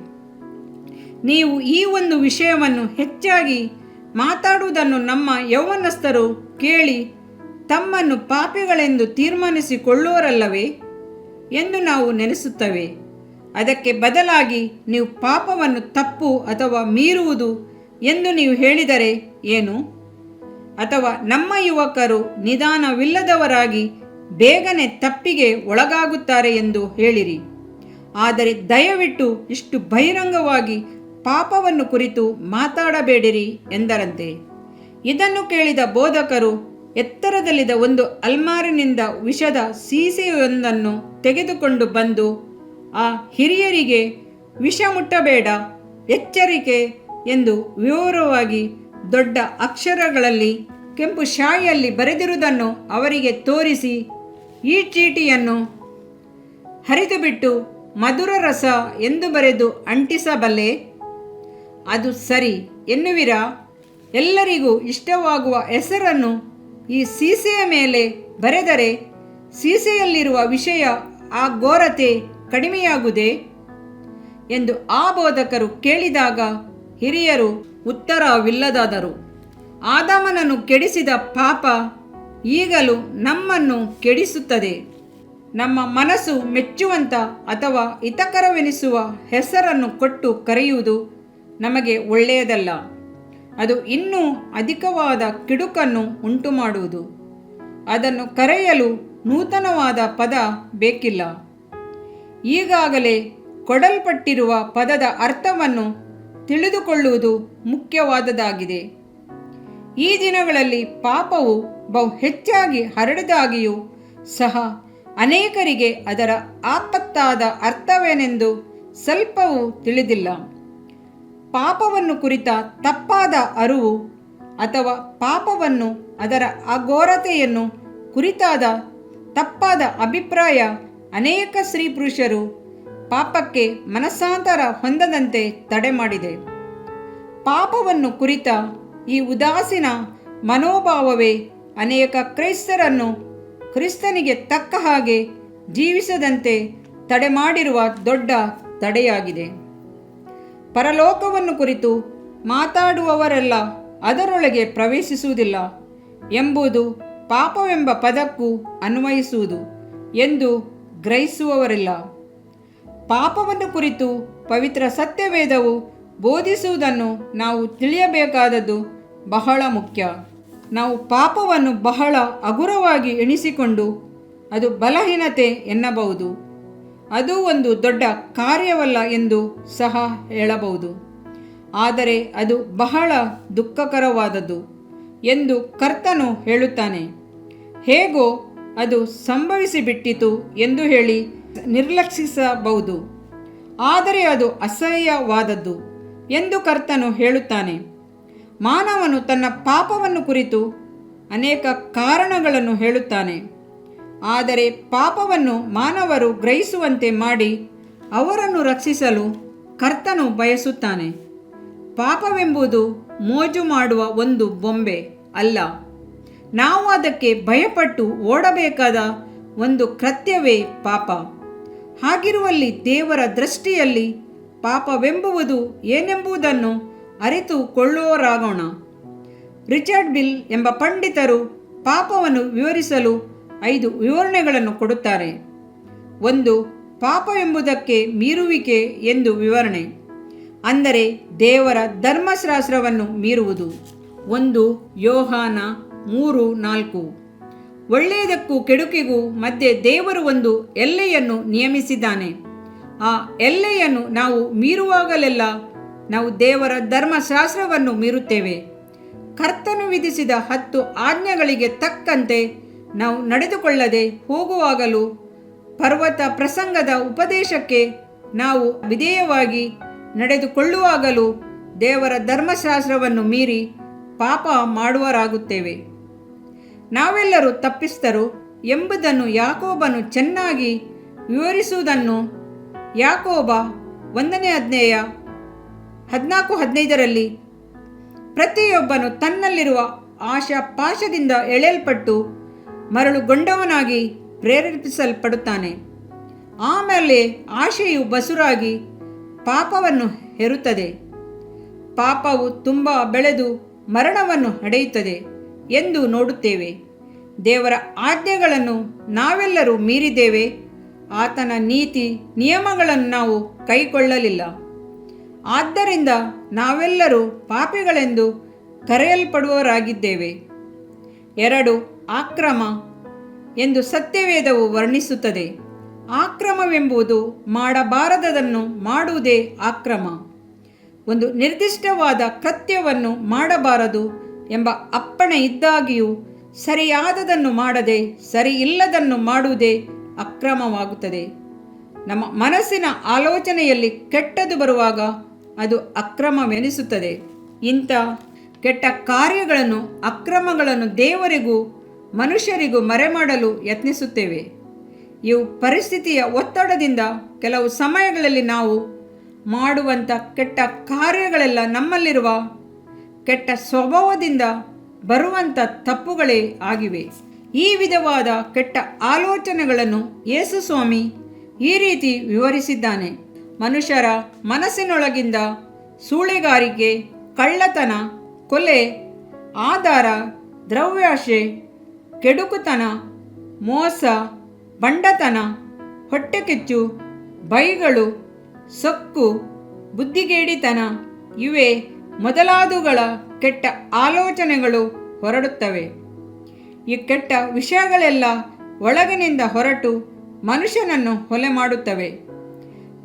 ನೀವು ಈ ಒಂದು ವಿಷಯವನ್ನು ಹೆಚ್ಚಾಗಿ ಮಾತಾಡುವುದನ್ನು ನಮ್ಮ ಯೌವನಸ್ಥರು ಕೇಳಿ ತಮ್ಮನ್ನು ಪಾಪಿಗಳೆಂದು ತೀರ್ಮಾನಿಸಿಕೊಳ್ಳುವರಲ್ಲವೇ ಎಂದು ನಾವು ನೆನೆಸುತ್ತೇವೆ. ಅದಕ್ಕೆ ಬದಲಾಗಿ ನೀವು ಪಾಪವನ್ನು ತಪ್ಪು ಅಥವಾ ಮೀರುವುದು ಎಂದು ನೀವು ಹೇಳಿದರೆ ಏನು? ಅಥವಾ ನಮ್ಮ ಯುವಕರು ನಿಧಾನವಿಲ್ಲದವರಾಗಿ ಬೇಗನೆ ತಪ್ಪಿಗೆ ಒಳಗಾಗುತ್ತಾರೆ ಎಂದು ಹೇಳಿರಿ. ಆದರೆ ದಯವಿಟ್ಟು ಇಷ್ಟು ಬಹಿರಂಗವಾಗಿ ಪಾಪವನ್ನು ಕುರಿತು ಮಾತಾಡಬೇಡಿರಿ ಎಂದರಂತೆ. ಇದನ್ನು ಕೇಳಿದ ಬೋಧಕರು ಎತ್ತರದಲ್ಲಿದ್ದ ಒಂದು ಅಲ್ಮಾರಿನಿಂದ ವಿಷದ ಸೀಸೆಯೊಂದನ್ನು ತೆಗೆದುಕೊಂಡು ಬಂದು ಆ ಹಿರಿಯರಿಗೆ ವಿಷ ಮುಟ್ಟಬೇಡ, ಎಚ್ಚರಿಕೆ ಎಂದು ವಿವರವಾಗಿ ದೊಡ್ಡ ಅಕ್ಷರಗಳಲ್ಲಿ ಕೆಂಪು ಶಾಯಿಯಲ್ಲಿ ಬರೆದಿರುವುದನ್ನು ಅವರಿಗೆ ತೋರಿಸಿ, ಈ ಚೀಟಿಯನ್ನು ಹರಿದುಬಿಟ್ಟು ಮಧುರ ರಸ ಎಂದು ಬರೆದು ಅಂಟಿಸಬಲ್ಲೆ? ಅದು ಸರಿ ಎನ್ನುವಿರಾ? ಎಲ್ಲರಿಗೂ ಇಷ್ಟವಾಗುವ ಹೆಸರನ್ನು ಈ ಸೀಸೆಯ ಮೇಲೆ ಬರೆದರೆ ಸೀಸೆಯಲ್ಲಿರುವ ವಿಷಯ ಆ ಘೋರತೆ ಕಡಿಮೆಯಾಗುವುದೇ ಎಂದು ಆ ಬೋಧಕರು ಕೇಳಿದಾಗ ಹಿರಿಯರು ಉತ್ತರವಿಲ್ಲದಾದರು. ಆದಾಮನನ್ನು ಕೆಡಿಸಿದ ಪಾಪ ಈಗಲೂ ನಮ್ಮನ್ನು ಕೆಡಿಸುತ್ತದೆ. ನಮ್ಮ ಮನಸ್ಸು ಮೆಚ್ಚುವಂಥ ಅಥವಾ ಹಿತಕರವೆನಿಸುವ ಹೆಸರನ್ನು ಕೊಟ್ಟು ಕರೆಯುವುದು ನಮಗೆ ಒಳ್ಳೆಯದಲ್ಲ. ಅದು ಇನ್ನೂ ಅಧಿಕವಾದ ಕಿಡುಕನ್ನು ಉಂಟುಮಾಡುವುದು. ಅದನ್ನು ಕರೆಯಲು ನೂತನವಾದ ಪದ ಬೇಕಿಲ್ಲ. ಈಗಾಗಲೇ ಕೊಡಲ್ಪಟ್ಟಿರುವ ಪದದ ಅರ್ಥವನ್ನು ತಿಳಿದುಕೊಳ್ಳುವುದು ಮುಖ್ಯವಾದದ್ದಾಗಿದೆ. ಈ ದಿನಗಳಲ್ಲಿ ಪಾಪವು ಬಹು ಹೆಚ್ಚಾಗಿ ಹರಡಿದಾಗಿಯೂ ಸಹ ಅನೇಕರಿಗೆ ಅದರ ಆಪತ್ತಾದ ಅರ್ಥವೇನೆಂದು ಸ್ವಲ್ಪವೂ ತಿಳಿದಿಲ್ಲ. ಪಾಪವನ್ನು ಕುರಿತ ತಪ್ಪಾದ ಅರಿವು ಅಥವಾ ಪಾಪವನ್ನು ಅದರ ಅಘೋರತೆಯನ್ನು ಕುರಿತಾದ ತಪ್ಪಾದ ಅಭಿಪ್ರಾಯ ಅನೇಕ ಸ್ತ್ರೀ ಪುರುಷರು ಪಾಪಕ್ಕೆ ಮನಸ್ಸಾಂತರ ಹೊಂದದಂತೆ ತಡೆ ಮಾಡಿದೆ. ಪಾಪವನ್ನು ಕುರಿತ ಈ ಉದಾಸೀನ ಮನೋಭಾವವೇ ಅನೇಕ ಕ್ರೈಸ್ತರನ್ನು ಕ್ರಿಸ್ತನಿಗೆ ತಕ್ಕ ಹಾಗೆ ಜೀವಿಸದಂತೆ ತಡೆ ಮಾಡಿರುವ ದೊಡ್ಡ ತಡೆಯಾಗಿದೆ. ಪರಲೋಕವನ್ನು ಕುರಿತು ಮಾತಾಡುವವರೆಲ್ಲ ಅದರೊಳಗೆ ಪ್ರವೇಶಿಸುವುದಿಲ್ಲ ಎಂಬುದು ಪಾಪವೆಂಬ ಪದಕ್ಕೂ ಅನ್ವಯಿಸುವುದು ಎಂದು ಗ್ರಹಿಸುವವರಿಲ್ಲ. ಪಾಪವನ್ನು ಕುರಿತು ಪವಿತ್ರ ಸತ್ಯವೇದವು ಬೋಧಿಸುವುದನ್ನು ನಾವು ತಿಳಿಯಬೇಕಾದದ್ದು ಬಹಳ ಮುಖ್ಯ. ನಾವು ಪಾಪವನ್ನು ಬಹಳ ಹಗುರವಾಗಿ ಎಣಿಸಿಕೊಂಡು ಅದು ಬಲಹೀನತೆ ಎನ್ನಬಹುದು. ಅದು ಒಂದು ದೊಡ್ಡ ಕಾರ್ಯವಲ್ಲ ಎಂದು ಸಹ ಹೇಳಬಹುದು. ಆದರೆ ಅದು ಬಹಳ ದುಃಖಕರವಾದದ್ದು ಎಂದು ಕರ್ತನು ಹೇಳುತ್ತಾನೆ. ಹೇಗೋ ಅದು ಸಂಭವಿಸಿಬಿಟ್ಟಿತು ಎಂದು ಹೇಳಿ ನಿರ್ಲಕ್ಷಿಸಬಹುದು. ಆದರೆ ಅದು ಅಸಹ್ಯವಾದದ್ದು ಎಂದು ಕರ್ತನು ಹೇಳುತ್ತಾನೆ. ಮಾನವನು ತನ್ನ ಪಾಪವನ್ನು ಕುರಿತು ಅನೇಕ ಕಾರಣಗಳನ್ನು ಹೇಳುತ್ತಾನೆ. ಆದರೆ ಪಾಪವನ್ನು ಮಾನವರು ಗ್ರಹಿಸುವಂತೆ ಮಾಡಿ ಅವರನ್ನು ರಕ್ಷಿಸಲು ಕರ್ತನು ಬಯಸುತ್ತಾನೆ. ಪಾಪವೆಂಬುದು ಮೋಜು ಮಾಡುವ ಒಂದು ಬೊಂಬೆ ಅಲ್ಲ. ನಾವು ಅದಕ್ಕೆ ಭಯಪಟ್ಟು ಓಡಬೇಕಾದ ಒಂದು ಕೃತ್ಯವೇ ಪಾಪ. ಹಾಗಿರುವಲ್ಲಿ ದೇವರ ದೃಷ್ಟಿಯಲ್ಲಿ ಪಾಪವೆಂಬುವುದು ಏನೆಂಬುದನ್ನು ಅರಿತುಕೊಳ್ಳುವವರಾಗೋಣ. ರಿಚರ್ಡ್ ಬಿಲ್ ಎಂಬ ಪಂಡಿತರು ಪಾಪವನ್ನು ವಿವರಿಸಲು 5 ವಿವರಣೆಗಳನ್ನು ಕೊಡುತ್ತಾರೆ. 1. ಪಾಪ ಎಂಬುದಕ್ಕೆ ಮೀರುವಿಕೆ ಎಂದು ವಿವರಣೆ, ಅಂದರೆ ದೇವರ ಧರ್ಮಶಾಸ್ತ್ರವನ್ನು ಮೀರುವುದು. 1 ಯೋಹಾನ 3:4. ಒಳ್ಳೆಯದಕ್ಕೂ ಕೆಡುಕಿಗೂ ಮಧ್ಯೆ ದೇವರು ಒಂದು ಎಲ್ಲೆಯನ್ನು ನಿಯಮಿಸಿದ್ದಾನೆ. ಆ ಎಲ್ಲೆಯನ್ನು ನಾವು ಮೀರುವಾಗಲೆಲ್ಲ ನಾವು ದೇವರ ಧರ್ಮಶಾಸ್ತ್ರವನ್ನು ಮೀರುತ್ತೇವೆ. ಕರ್ತನು ವಿಧಿಸಿದ 10 ಆಜ್ಞೆಗಳಿಗೆ ತಕ್ಕಂತೆ ನಾವು ನಡೆದುಕೊಳ್ಳದೆ ಹೋಗುವಾಗಲೂ, ಪರ್ವತ ಪ್ರಸಂಗದ ಉಪದೇಶಕ್ಕೆ ನಾವು ವಿಧೇಯವಾಗಿ ನಡೆದುಕೊಳ್ಳುವಾಗಲೂ ದೇವರ ಧರ್ಮಶಾಸ್ತ್ರವನ್ನು ಮೀರಿ ಪಾಪ ಮಾಡುವರಾಗುತ್ತೇವೆ. ನಾವೆಲ್ಲರೂ ತಪ್ಪಿಸ್ಥರು ಎಂಬುದನ್ನು ಯಾಕೋಬನು ಚೆನ್ನಾಗಿ ವಿವರಿಸುವುದನ್ನು ಯಾಕೋಬ 1ನೇ ಅಧ್ಯಾಯ 14-15ರಲ್ಲಿ ಪ್ರತಿಯೊಬ್ಬನು ತನ್ನಲ್ಲಿರುವ ಆಶಾಪಾಶದಿಂದ ಎಳೆಯಲ್ಪಟ್ಟು ಮರಳುಗೊಂಡವನಾಗಿ ಪ್ರೇರೇಪಿಸಲ್ಪಡುತ್ತಾನೆ. ಆಮೇಲೆ ಆಶೆಯು ಬಸುರಾಗಿ ಪಾಪವನ್ನು ಹೆರುತ್ತದೆ. ಪಾಪವು ತುಂಬ ಬೆಳೆದು ಮರಣವನ್ನು ಹಡೆಯುತ್ತದೆ ಎಂದು ನೋಡುತ್ತೇವೆ. ದೇವರ ಆಜ್ಞೆಗಳನ್ನು ನಾವೆಲ್ಲರೂ ಮೀರಿದ್ದೇವೆ. ಆತನ ನೀತಿ ನಿಯಮಗಳನ್ನು ನಾವು ಕೈಗೊಳ್ಳಲಿಲ್ಲ. ಆದ್ದರಿಂದ ನಾವೆಲ್ಲರೂ ಪಾಪಿಗಳೆಂದು ಕರೆಯಲ್ಪಡುವವರಾಗಿದ್ದೇವೆ. 2. ಅಕ್ರಮ ಎಂದು ಸತ್ಯವೇದವು ವರ್ಣಿಸುತ್ತದೆ. ಅಕ್ರಮವೆಂಬುದು ಮಾಡಬಾರದನ್ನು ಮಾಡುವುದೇ ಅಕ್ರಮ. ಒಂದು ನಿರ್ದಿಷ್ಟವಾದ ಕೃತ್ಯವನ್ನು ಮಾಡಬಾರದು ಎಂಬ ಅಪ್ಪಣೆ ಇದ್ದಾಗಿಯೂ ಸರಿಯಾದದನ್ನು ಮಾಡದೆ ಸರಿ ಇಲ್ಲದನ್ನು ಮಾಡುವುದೇ ಅಕ್ರಮವಾಗುತ್ತದೆ. ನಮ್ಮ ಮನಸ್ಸಿನ ಆಲೋಚನೆಯಲ್ಲಿ ಕೆಟ್ಟದು ಬರುವಾಗ ಅದು ಅಕ್ರಮವೆನಿಸುತ್ತದೆ. ಇಂಥ ಕೆಟ್ಟ ಕಾರ್ಯಗಳನ್ನು, ಅಕ್ರಮಗಳನ್ನು ದೇವರಿಗೂ ಮನುಷ್ಯರಿಗೂ ಮರೆಮಾಡಲು ಯತ್ನಿಸುತ್ತೇವೆ. ಇವು ಪರಿಸ್ಥಿತಿಯ ಒತ್ತಡದಿಂದ ಕೆಲವು ಸಮಯಗಳಲ್ಲಿ ನಾವು ಮಾಡುವಂಥ ಕೆಟ್ಟ ಕಾರ್ಯಗಳೆಲ್ಲ ನಮ್ಮಲ್ಲಿರುವ ಕೆಟ್ಟ ಸ್ವಭಾವದಿಂದ ಬರುವಂಥ ತಪ್ಪುಗಳೇ ಆಗಿವೆ. ಈ ವಿಧವಾದ ಕೆಟ್ಟ ಆಲೋಚನೆಗಳನ್ನು ಯೇಸು ಸ್ವಾಮಿ ಈ ರೀತಿ ವಿವರಿಸಿದ್ದಾನೆ. ಮನುಷ್ಯರ ಮನಸ್ಸಿನೊಳಗಿಂದ ಸೂಳೆಗಾರಿಕೆ, ಕಳ್ಳತನ, ಕೊಲೆ, ಆಧಾರ, ದ್ರವ್ಯಾಶೆ, ಕೆಡುಕುತನ, ಮೋಸ, ಬಂಡತನ, ಹೊಟ್ಟೆಕಿಚ್ಚು, ಬೈಗಳು, ಸೊಕ್ಕು, ಬುದ್ಧಿಗೇಡಿತನ ಇವೇ ಮೊದಲಾದವುಗಳ ಕೆಟ್ಟ ಆಲೋಚನೆಗಳು ಹೊರಡುತ್ತವೆ. ಈ ಕೆಟ್ಟ ವಿಷಯಗಳೆಲ್ಲ ಒಳಗಿನಿಂದ ಹೊರಟು ಮನುಷ್ಯನನ್ನು ಹೊಲೆ ಮಾಡುತ್ತವೆ.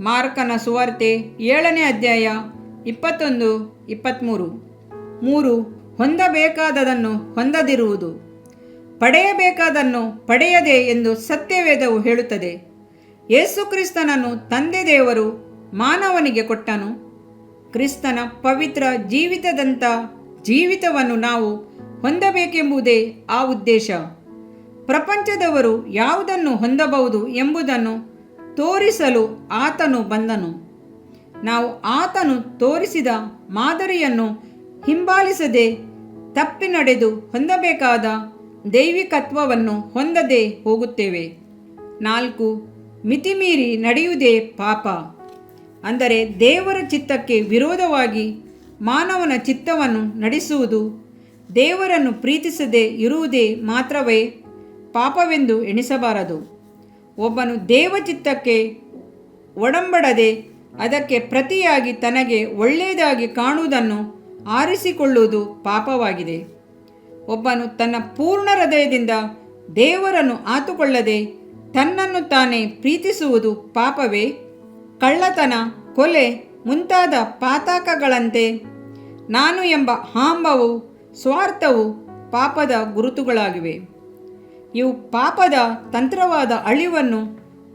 ಮಾರ್ಕನ ಸುವಾರ್ತೆ 7ನೇ ಅಧ್ಯಾಯ 21-23. 3. ಹೊಂದಬೇಕಾದದನ್ನು ಹೊಂದದಿರುವುದು, ಪಡೆಯಬೇಕಾದನ್ನು ಪಡೆಯದೆ ಎಂದು ಸತ್ಯವೇದವು ಹೇಳುತ್ತದೆ. ಯೇಸು ಕ್ರಿಸ್ತನನ್ನು ತಂದೆ ದೇವರು ಮಾನವನಿಗೆ ಕೊಟ್ಟನು. ಕ್ರಿಸ್ತನ ಪವಿತ್ರ ಜೀವಿತದಂಥ ಜೀವಿತವನ್ನು ನಾವು ಹೊಂದಬೇಕೆಂಬುದೇ ಆ ಉದ್ದೇಶ. ಪ್ರಪಂಚದವರು ಯಾವುದನ್ನು ಹೊಂದಬಹುದು ಎಂಬುದನ್ನು ತೋರಿಸಲು ಆತನು ಬಂದನು. ನಾವು ಆತನು ತೋರಿಸಿದ ಮಾದರಿಯನ್ನು ಹಿಂಬಾಲಿಸದೆ ತಪ್ಪಿ ನಡೆದು ಹೊಂದಬೇಕಾದ ದೈವಿಕತ್ವವನ್ನು ಹೊಂದದೆ ಹೋಗುತ್ತೇವೆ. 4. ಮಿತಿಮೀರಿ ನಡೆಯುವುದೇ ಪಾಪ, ಅಂದರೆ ದೇವರ ಚಿತ್ತಕ್ಕೆ ವಿರೋಧವಾಗಿ ಮಾನವನ ಚಿತ್ತವನ್ನು ನಡೆಸುವುದು. ದೇವರನ್ನು ಪ್ರೀತಿಸದೆ ಇರುವುದೇ ಮಾತ್ರವೇ ಪಾಪವೆಂದು ಎಣಿಸಬಾರದು. ಒಬ್ಬನು ದೇವಚಿತ್ತಕ್ಕೆ ಒಡಂಬಡದೆ ಅದಕ್ಕೆ ಪ್ರತಿಯಾಗಿ ತನಗೆ ಒಳ್ಳೆಯದಾಗಿ ಕಾಣುವುದನ್ನು ಆರಿಸಿಕೊಳ್ಳುವುದು ಪಾಪವಾಗಿದೆ. ಒಬ್ಬನು ತನ್ನ ಪೂರ್ಣ ಹೃದಯದಿಂದ ದೇವರನ್ನು ಆತುಕೊಳ್ಳದೆ ತನ್ನನ್ನು ತಾನೇ ಪ್ರೀತಿಸುವುದು ಪಾಪವೇ? ಕಳ್ಳತನ, ಕೊಲೆ ಮುಂತಾದ ಪಾತಕಗಳಂತೆ ನಾನು ಎಂಬ ಹಾಂಬವು, ಸ್ವಾರ್ಥವು ಪಾಪದ ಗುರುತುಗಳಾಗಿವೆ. ಇವು ಪಾಪದ ತಂತ್ರವಾದ ಅಳಿವನ್ನು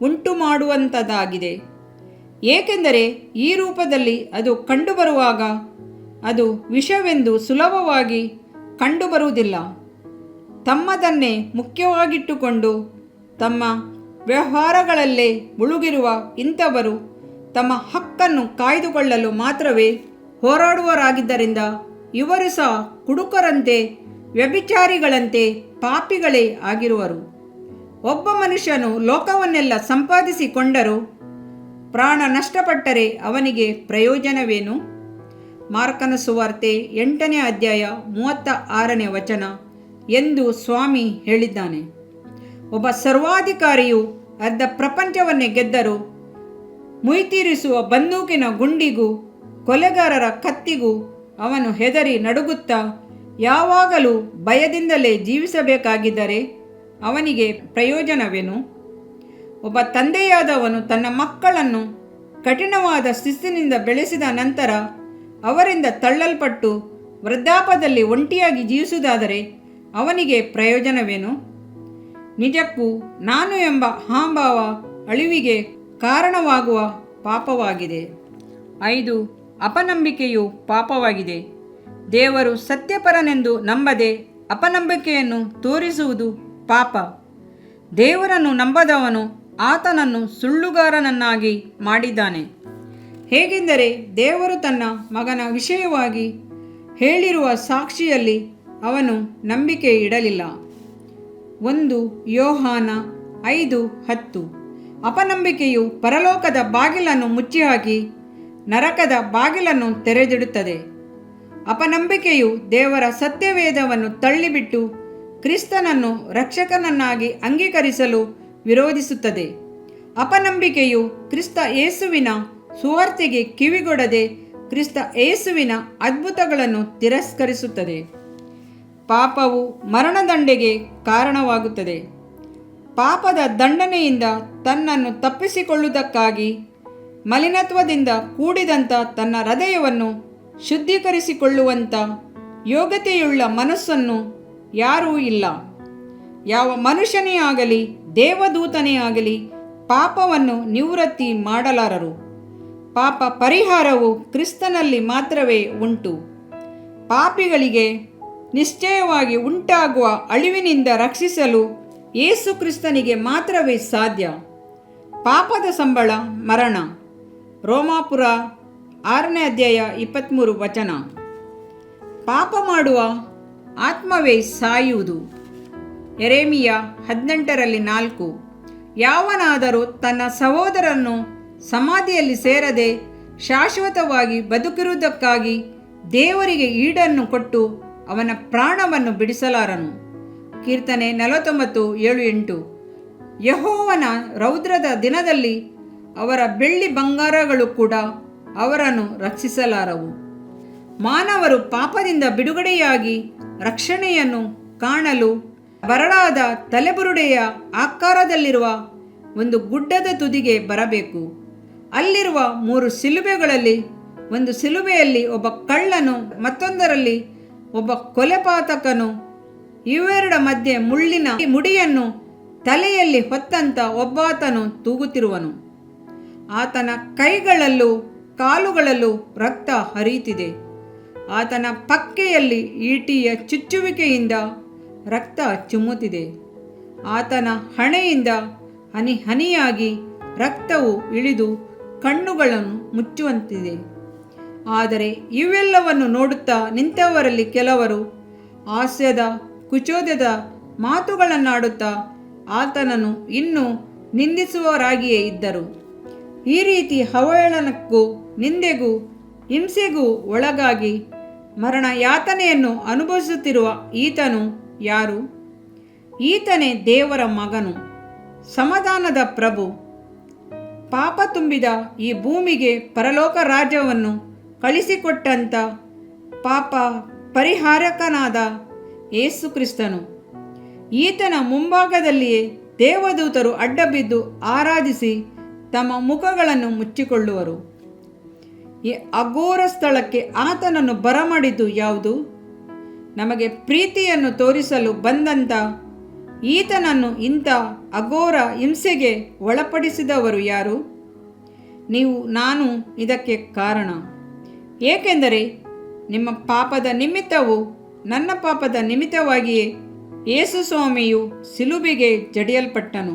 ಉಂಟು ಮಾಡುವಂಥದ್ದಾಗಿದೆ. ಏಕೆಂದರೆ ಈ ರೂಪದಲ್ಲಿ ಅದು ಕಂಡುಬರುವಾಗ ಅದು ವಿಷವೆಂದು ಸುಲಭವಾಗಿ ಕಂಡುಬರುವುದಿಲ್ಲ. ತಮ್ಮದನ್ನೇ ಮುಖ್ಯವಾಗಿಟ್ಟುಕೊಂಡು ತಮ್ಮ ವ್ಯವಹಾರಗಳಲ್ಲೇ ಮುಳುಗಿರುವ ಇಂಥವರು ತಮ್ಮ ಹಕ್ಕನ್ನು ಕಾಯ್ದುಕೊಳ್ಳಲು ಮಾತ್ರವೇ ಹೋರಾಡುವರಾಗಿದ್ದರಿಂದ ಇವರು ಸಹ ಕುಡುಕರಂತೆ, ವ್ಯಭಿಚಾರಿಗಳಂತೆ ಪಾಪಿಗಳೇ ಆಗಿರುವರು. ಒಬ್ಬ ಮನುಷ್ಯನು ಲೋಕವನ್ನೆಲ್ಲ ಸಂಪಾದಿಸಿಕೊಂಡರೂ ಪ್ರಾಣ ನಷ್ಟಪಟ್ಟರೆ ಅವನಿಗೆ ಪ್ರಯೋಜನವೇನು? ಮಾರ್ಕನ ಸುವಾರ್ತೆ 8ನೇ ಅಧ್ಯಾಯ 36ನೇ ವಚನ ಎಂದು ಸ್ವಾಮಿ ಹೇಳಿದ್ದಾನೆ. ಒಬ್ಬ ಸರ್ವಾಧಿಕಾರಿಯು ಅರ್ಧ ಪ್ರಪಂಚವನ್ನೇ ಗೆದ್ದರೂ ಮುಯ್ತೀರಿಸುವ ಬಂದೂಕಿನ ಗುಂಡಿಗೂ ಕೊಲೆಗಾರರ ಕತ್ತಿಗೂ ಅವನು ಹೆದರಿ ನಡುಗುತ್ತಾ ಯಾವಾಗಲೂ ಭಯದಿಂದಲೇ ಜೀವಿಸಬೇಕಾಗಿದ್ದರೆ ಅವನಿಗೆ ಪ್ರಯೋಜನವೇನು? ಒಬ್ಬ ತಂದೆಯಾದವನು ತನ್ನ ಮಕ್ಕಳನ್ನು ಕಠಿಣವಾದ ಶಿಸ್ತಿನಿಂದ ಬೆಳೆಸಿದ ನಂತರ ಅವರಿಂದ ತಳ್ಳಲ್ಪಟ್ಟು ವೃದ್ಧಾಪದಲ್ಲಿ ಒಂಟಿಯಾಗಿ ಜೀವಿಸುವುದಾದರೆ ಅವನಿಗೆ ಪ್ರಯೋಜನವೇನು? ನಿಜಕ್ಕೂ ನಾನು ಎಂಬ ಅಹಂಭಾವ ಅಳಿವಿಗೆ ಕಾರಣವಾಗುವ ಪಾಪವಾಗಿದೆ. 5. ಅಪನಂಬಿಕೆಯು ಪಾಪವಾಗಿದೆ. ದೇವರು ಸತ್ಯಪರನೆಂದು ನಂಬದೆ ಅಪನಂಬಿಕೆಯನ್ನು ತೋರಿಸುವುದು ಪಾಪ. ದೇವರನ್ನು ನಂಬದವನು ಆತನನ್ನು ಸುಳ್ಳುಗಾರನನ್ನಾಗಿ ಮಾಡಿದ್ದಾನೆ. ಹೇಗೆಂದರೆ ದೇವರು ತನ್ನ ಮಗನ ವಿಷಯವಾಗಿ ಹೇಳಿರುವ ಸಾಕ್ಷಿಯಲ್ಲಿ ಅವನು ನಂಬಿಕೆ ಇಡಲಿಲ್ಲ. 1 ಯೋಹಾನ 5:10. ಅಪನಂಬಿಕೆಯು ಪರಲೋಕದ ಬಾಗಿಲನ್ನು ಮುಚ್ಚಿಹಾಕಿ ನರಕದ ಬಾಗಿಲನ್ನು ತೆರೆದಿಡುತ್ತದೆ. ಅಪನಂಬಿಕೆಯು ದೇವರ ಸತ್ಯವೇದವನ್ನು ತಳ್ಳಿಬಿಟ್ಟು ಕ್ರಿಸ್ತನನ್ನು ರಕ್ಷಕನನ್ನಾಗಿ ಅಂಗೀಕರಿಸಲು ವಿರೋಧಿಸುತ್ತದೆ. ಅಪನಂಬಿಕೆಯು ಕ್ರಿಸ್ತ ಯೇಸುವಿನ ಸುವಾರ್ತೆಗೆ ಕಿವಿಗೊಡದೆ ಕ್ರಿಸ್ತ ಯೇಸುವಿನ ಅದ್ಭುತಗಳನ್ನು ತಿರಸ್ಕರಿಸುತ್ತದೆ. ಪಾಪವು ಮರಣದಂಡೆಗೆ ಕಾರಣವಾಗುತ್ತದೆ. ಪಾಪದ ದಂಡನೆಯಿಂದ ತನ್ನನ್ನು ತಪ್ಪಿಸಿಕೊಳ್ಳುವುದಕ್ಕಾಗಿ ಮಲಿನತ್ವದಿಂದ ಕೂಡಿದಂಥ ತನ್ನ ಹೃದಯವನ್ನು ಶುದ್ಧೀಕರಿಸಿಕೊಳ್ಳುವಂಥ ಯೋಗ್ಯತೆಯುಳ್ಳ ಮನಸ್ಸನ್ನು ಯಾರೂ ಇಲ್ಲ. ಯಾವ ಮನುಷ್ಯನೇ ಆಗಲಿ ದೇವದೂತನೇ ಆಗಲಿ ಪಾಪವನ್ನು ನಿವೃತ್ತಿ ಮಾಡಲಾರರು. ಪಾಪ ಪರಿಹಾರವು ಕ್ರಿಸ್ತನಲ್ಲಿ ಮಾತ್ರವೇ ಉಂಟು. ಪಾಪಿಗಳಿಗೆ ನಿಶ್ಚಯವಾಗಿ ಉಂಟಾಗುವ ಅಳಿವಿನಿಂದ ರಕ್ಷಿಸಲು ಯೇಸು ಕ್ರಿಸ್ತನಿಗೆ ಮಾತ್ರವೇ ಸಾಧ್ಯ. ಪಾಪದ ಸಂಬಳ ಮರಣ. ರೋಮಾಪುರ 6ನೇ ಅಧ್ಯಾಯ 23 ವಚನ. ಪಾಪ ಮಾಡುವ ಆತ್ಮವೇ ಸಾಯುವುದು. ಯೆರೆಮೀಯ 18:4. ಯಾವನಾದರೂ ತನ್ನ ಸಹೋದರನ್ನು ಸಮಾಧಿಯಲ್ಲಿ ಸೇರದೆ ಶಾಶ್ವತವಾಗಿ ಬದುಕಿರುವುದಕ್ಕಾಗಿ ದೇವರಿಗೆ ಈಡನ್ನು ಕೊಟ್ಟು ಅವನ ಪ್ರಾಣವನ್ನು ಬಿಡಿಸಲಾರನು. ಕೀರ್ತನೆ 49:7-8. ಯೆಹೋವನ ರೌದ್ರದ ದಿನದಲ್ಲಿ ಅವರ ಬೆಳ್ಳಿ ಬಂಗಾರಗಳು ಕೂಡ ಅವರನ್ನು ರಕ್ಷಿಸಲಾರವು. ಮಾನವರು ಪಾಪದಿಂದ ಬಿಡುಗಡೆಯಾಗಿ ರಕ್ಷಣೆಯನ್ನು ಕಾಣಲು ಬರಡಾದ ತಲೆಬುರುಡೆಯ ಆಕಾರದಲ್ಲಿರುವ ಒಂದು ಗುಡ್ಡದ ತುದಿಗೆ ಬರಬೇಕು. ಅಲ್ಲಿರುವ 3 ಶಿಲುಬೆಗಳಲ್ಲಿ ಒಂದು ಶಿಲುಬೆಯಲ್ಲಿ ಒಬ್ಬ ಕಳ್ಳನು, ಮತ್ತೊಂದರಲ್ಲಿ ಒಬ್ಬ ಕೊಲೆಪಾತಕನು, ಇವೆರಡ ಮಧ್ಯೆ ಮುಳ್ಳಿನ ಮುಡಿಯನ್ನು ತಲೆಯಲ್ಲಿ ಹೊತ್ತಂತ ಒಬ್ಬಾತನು ತೂಗುತ್ತಿರುವನು. ಆತನ ಕೈಗಳಲ್ಲೂ ಕಾಲುಗಳಲ್ಲೂ ರಕ್ತ ಹರಿಯುತ್ತಿದೆ. ಆತನ ಪಕ್ಕೆಯಲ್ಲಿ ಈಟಿಯ ಚುಚ್ಚುವಿಕೆಯಿಂದ ರಕ್ತ ಚಿಮ್ಮುತ್ತಿದೆ. ಆತನ ಹಣೆಯಿಂದ ಹನಿ ಹನಿಯಾಗಿ ರಕ್ತವು ಇಳಿದು ಕಣ್ಣುಗಳನ್ನು ಮುಚ್ಚುವಂತಿದೆ. ಆದರೆ ಇವೆಲ್ಲವನ್ನು ನೋಡುತ್ತಾ ನಿಂತವರಲ್ಲಿ ಕೆಲವರು ಹಾಸ್ಯದ ಕುಚೋದ್ಯದ ಮಾತುಗಳನ್ನಾಡುತ್ತಾ ಆತನನ್ನು ಇನ್ನೂ ನಿಂದಿಸುವವರಾಗಿಯೇ ಇದ್ದರು. ಈ ರೀತಿ ಅವಹೇಳನಕ್ಕೂ ನಿಂದೆಗೂ ಹಿಂಸೆಗೂ ಒಳಗಾಗಿ ಮರಣ ಯಾತನೆಯನ್ನು ಅನುಭವಿಸುತ್ತಿರುವ ಈತನು ಯಾರು? ಈತನೇ ದೇವರ ಮಗನು, ಸಮಾಧಾನದ ಪ್ರಭು. ಪಾಪ ತುಂಬಿದ ಈ ಭೂಮಿಗೆ ಪರಲೋಕ ರಾಜ್ಯವನ್ನು ಕಳಿಸಿಕೊಟ್ಟಂಥ ಪಾಪ ಪರಿಹಾರಕನಾದ ಯೇಸು ಕ್ರಿಸ್ತನು. ಈತನ ಮುಂಭಾಗದಲ್ಲಿಯೇ ದೇವದೂತರು ಅಡ್ಡಬಿದ್ದು ಆರಾಧಿಸಿ ತಮ್ಮ ಮುಖಗಳನ್ನು ಮುಚ್ಚಿಕೊಳ್ಳುವರು. ಈ ಅಘೋರ ಸ್ಥಳಕ್ಕೆ ಆತನನ್ನು ಬರಮಾಡಿದ್ದು ಯಾವುದು? ನಮಗೆ ಪ್ರೀತಿಯನ್ನು ತೋರಿಸಲು ಬಂದಂಥ ಈತನನ್ನು ಇಂಥ ಅಘೋರ ಹಿಂಸೆಗೆ ಒಳಪಡಿಸಿದವರು ಯಾರು? ನೀವು, ನಾನು ಇದಕ್ಕೆ ಕಾರಣ. ಏಕೆಂದರೆ ನಿಮ್ಮ ಪಾಪದ ನಿಮಿತ್ತವೂ ನನ್ನ ಪಾಪದ ನಿಮಿತ್ತವಾಗಿಯೇ ಯೇಸು ಸ್ವಾಮಿಯು ಶಿಲುಬೆಗೆ ಜಡಿಯಲ್ಪಟ್ಟನು.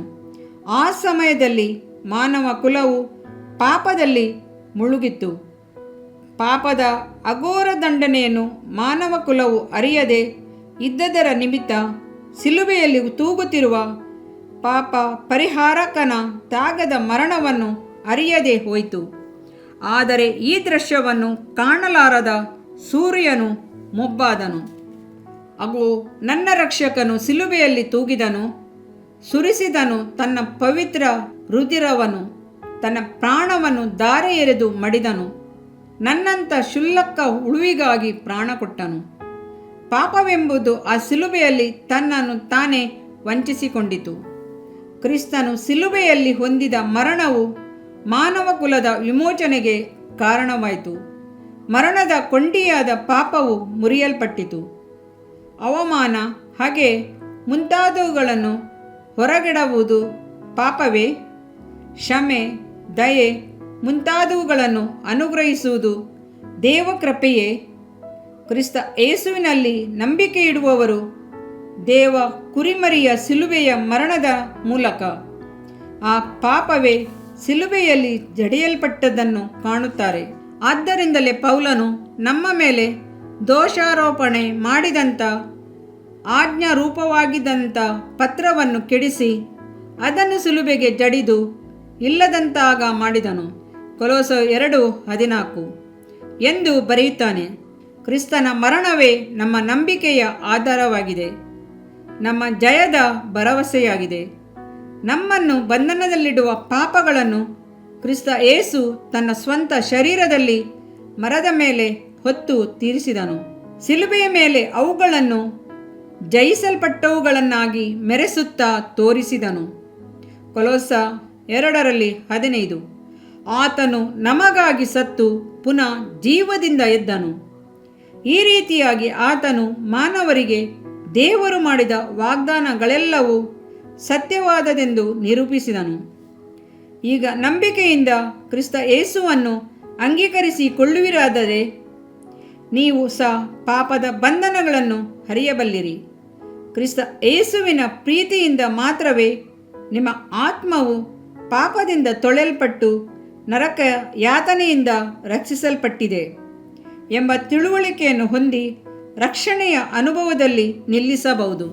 ಆ ಸಮಯದಲ್ಲಿ ಮಾನವ ಕುಲವು ಪಾಪದಲ್ಲಿ ಮುಳುಗಿತ್ತು. ಪಾಪದ ಅಘೋರ ದಂಡನೆಯನ್ನು ಮಾನವ ಕುಲವು ಅರಿಯದೆ ಇದ್ದದರ ನಿಮಿತ್ತ ಶಿಲುಬೆಯಲ್ಲಿ ತೂಗುತ್ತಿರುವ ಪಾಪ ಪರಿಹಾರಕನ ತ್ಯಾಗದ ಮರಣವನ್ನು ಅರಿಯದೆ ಹೋಯಿತು. ಆದರೆ ಈ ದೃಶ್ಯವನ್ನು ಕಾಣಲಾರದ ಸೂರ್ಯನು ಮೊಬ್ಬಾದನು. ಅಗೋ, ನನ್ನ ರಕ್ಷಕನು ಶಿಲುಬೆಯಲ್ಲಿ ತೂಗಿದನು, ಸುರಿಸಿದನು ತನ್ನ ಪವಿತ್ರ ರುಧಿರವನ್ನು, ತನ್ನ ಪ್ರಾಣವನ್ನು ಧಾರೆ ಎರೆದು ಮಡಿದನು, ನನ್ನಂಥ ಶುಲ್ಕ ಉಳುವಿಗಾಗಿ ಪ್ರಾಣ ಕೊಟ್ಟನು. ಪಾಪವೆಂಬುದು ಆ ಶಿಲುಬೆಯಲ್ಲಿ ತನ್ನನ್ನು ತಾನೇ ವಂಚಿಸಿಕೊಂಡಿತು. ಕ್ರಿಸ್ತನು ಶಿಲುಬೆಯಲ್ಲಿ ಹೊಂದಿದ ಮರಣವು ಮಾನವ ಕುಲದ ವಿಮೋಚನೆಗೆ ಕಾರಣವಾಯಿತು. ಮರಣದ ಕೊಂಡಿಯಾದ ಪಾಪವು ಮುರಿಯಲ್ಪಟ್ಟಿತು. ಅವಮಾನ, ಹಾಗೆ ಮುಂತಾದವುಗಳನ್ನು ಹೊರಗಿಡುವುದು ಪಾಪವೇ? ಕ್ಷಮೆ, ದಯೆ ಮುಂತಾದವುಗಳನ್ನು ಅನುಗ್ರಹಿಸುವುದು ದೇವಕೃಪೆಯೇ? ಕ್ರಿಸ್ತ ಯೇಸುವಿನಲ್ಲಿ ನಂಬಿಕೆ ಇಡುವವರು ದೇವ ಕುರಿಮರಿಯ ಶಿಲುಬೆಯ ಮರಣದ ಮೂಲಕ ಆ ಪಾಪವೇ ಶಿಲುಬೆಯಲ್ಲಿ ಜಡಿಯಲ್ಪಟ್ಟದ್ದನ್ನು ಕಾಣುತ್ತಾರೆ. ಆದ್ದರಿಂದಲೇ ಪೌಲನು ನಮ್ಮ ಮೇಲೆ ದೋಷಾರೋಪಣೆ ಮಾಡಿದಂಥ ಆಜ್ಞಾರೂಪವಾಗಿದ್ದಂಥ ಪತ್ರವನ್ನು ಕೆಡಿಸಿ ಅದನ್ನು ಶಿಲುಬೆಗೆ ಜಡಿದು ಇಲ್ಲದಂತಾಗ ಮಾಡಿದನು. ಕೊಲೋಸೆ 2:14 ಎಂದು ಬರೆಯುತ್ತಾನೆ. ಕ್ರಿಸ್ತನ ಮರಣವೇ ನಮ್ಮ ನಂಬಿಕೆಯ ಆಧಾರವಾಗಿದೆ, ನಮ್ಮ ಜಯದ ಭರವಸೆಯಾಗಿದೆ. ನಮ್ಮನ್ನು ಬಂಧನದಲ್ಲಿಡುವ ಪಾಪಗಳನ್ನು ಕ್ರಿಸ್ತ ಯೇಸು ತನ್ನ ಸ್ವಂತ ಶರೀರದಲ್ಲಿ ಮರದ ಮೇಲೆ ಹೊತ್ತು ತೀರಿಸಿದನು. ಶಿಲುಬೆಯ ಮೇಲೆ ಅವುಗಳನ್ನು ಜಯಿಸಲ್ಪಟ್ಟವುಗಳನ್ನಾಗಿ ಮೆರೆಸುತ್ತಾ ತೋರಿಸಿದನು. ಕೊಲೋಸೆ 2:15 ಆತನು ನಮಗಾಗಿ ಸತ್ತು ಪುನಃ ಜೀವದಿಂದ ಎದ್ದನು. ಈ ರೀತಿಯಾಗಿ ಆತನು ಮಾನವರಿಗೆ ದೇವರು ಮಾಡಿದ ವಾಗ್ದಾನಗಳೆಲ್ಲವೂ ಸತ್ಯವಾದದೆಂದು ನಿರೂಪಿಸಿದನು. ಈಗ ನಂಬಿಕೆಯಿಂದ ಕ್ರಿಸ್ತ ಯೇಸುವನ್ನು ಅಂಗೀಕರಿಸಿಕೊಳ್ಳುವಿರಾದರೆ ನೀವು ಸಹ ಪಾಪದ ಬಂಧನಗಳನ್ನು ಹರಿಯಬಲ್ಲಿರಿ. ಕ್ರಿಸ್ತ ಯೇಸುವಿನ ಪ್ರೀತಿಯಿಂದ ಮಾತ್ರವೇ ನಿಮ್ಮ ಆತ್ಮವು ಪಾಪದಿಂದ ತೊಳೆಯಲ್ಪಟ್ಟು ನರಕ ಯಾತನೆಯಿಂದ ರಕ್ಷಿಸಲ್ಪಟ್ಟಿದೆ ಎಂಬ ತಿಳುವಳಿಕೆಯನ್ನು ಹೊಂದಿ ರಕ್ಷಣೆಯ ಅನುಭವದಲ್ಲಿ ನಿಲ್ಲಿಸಬಹುದು.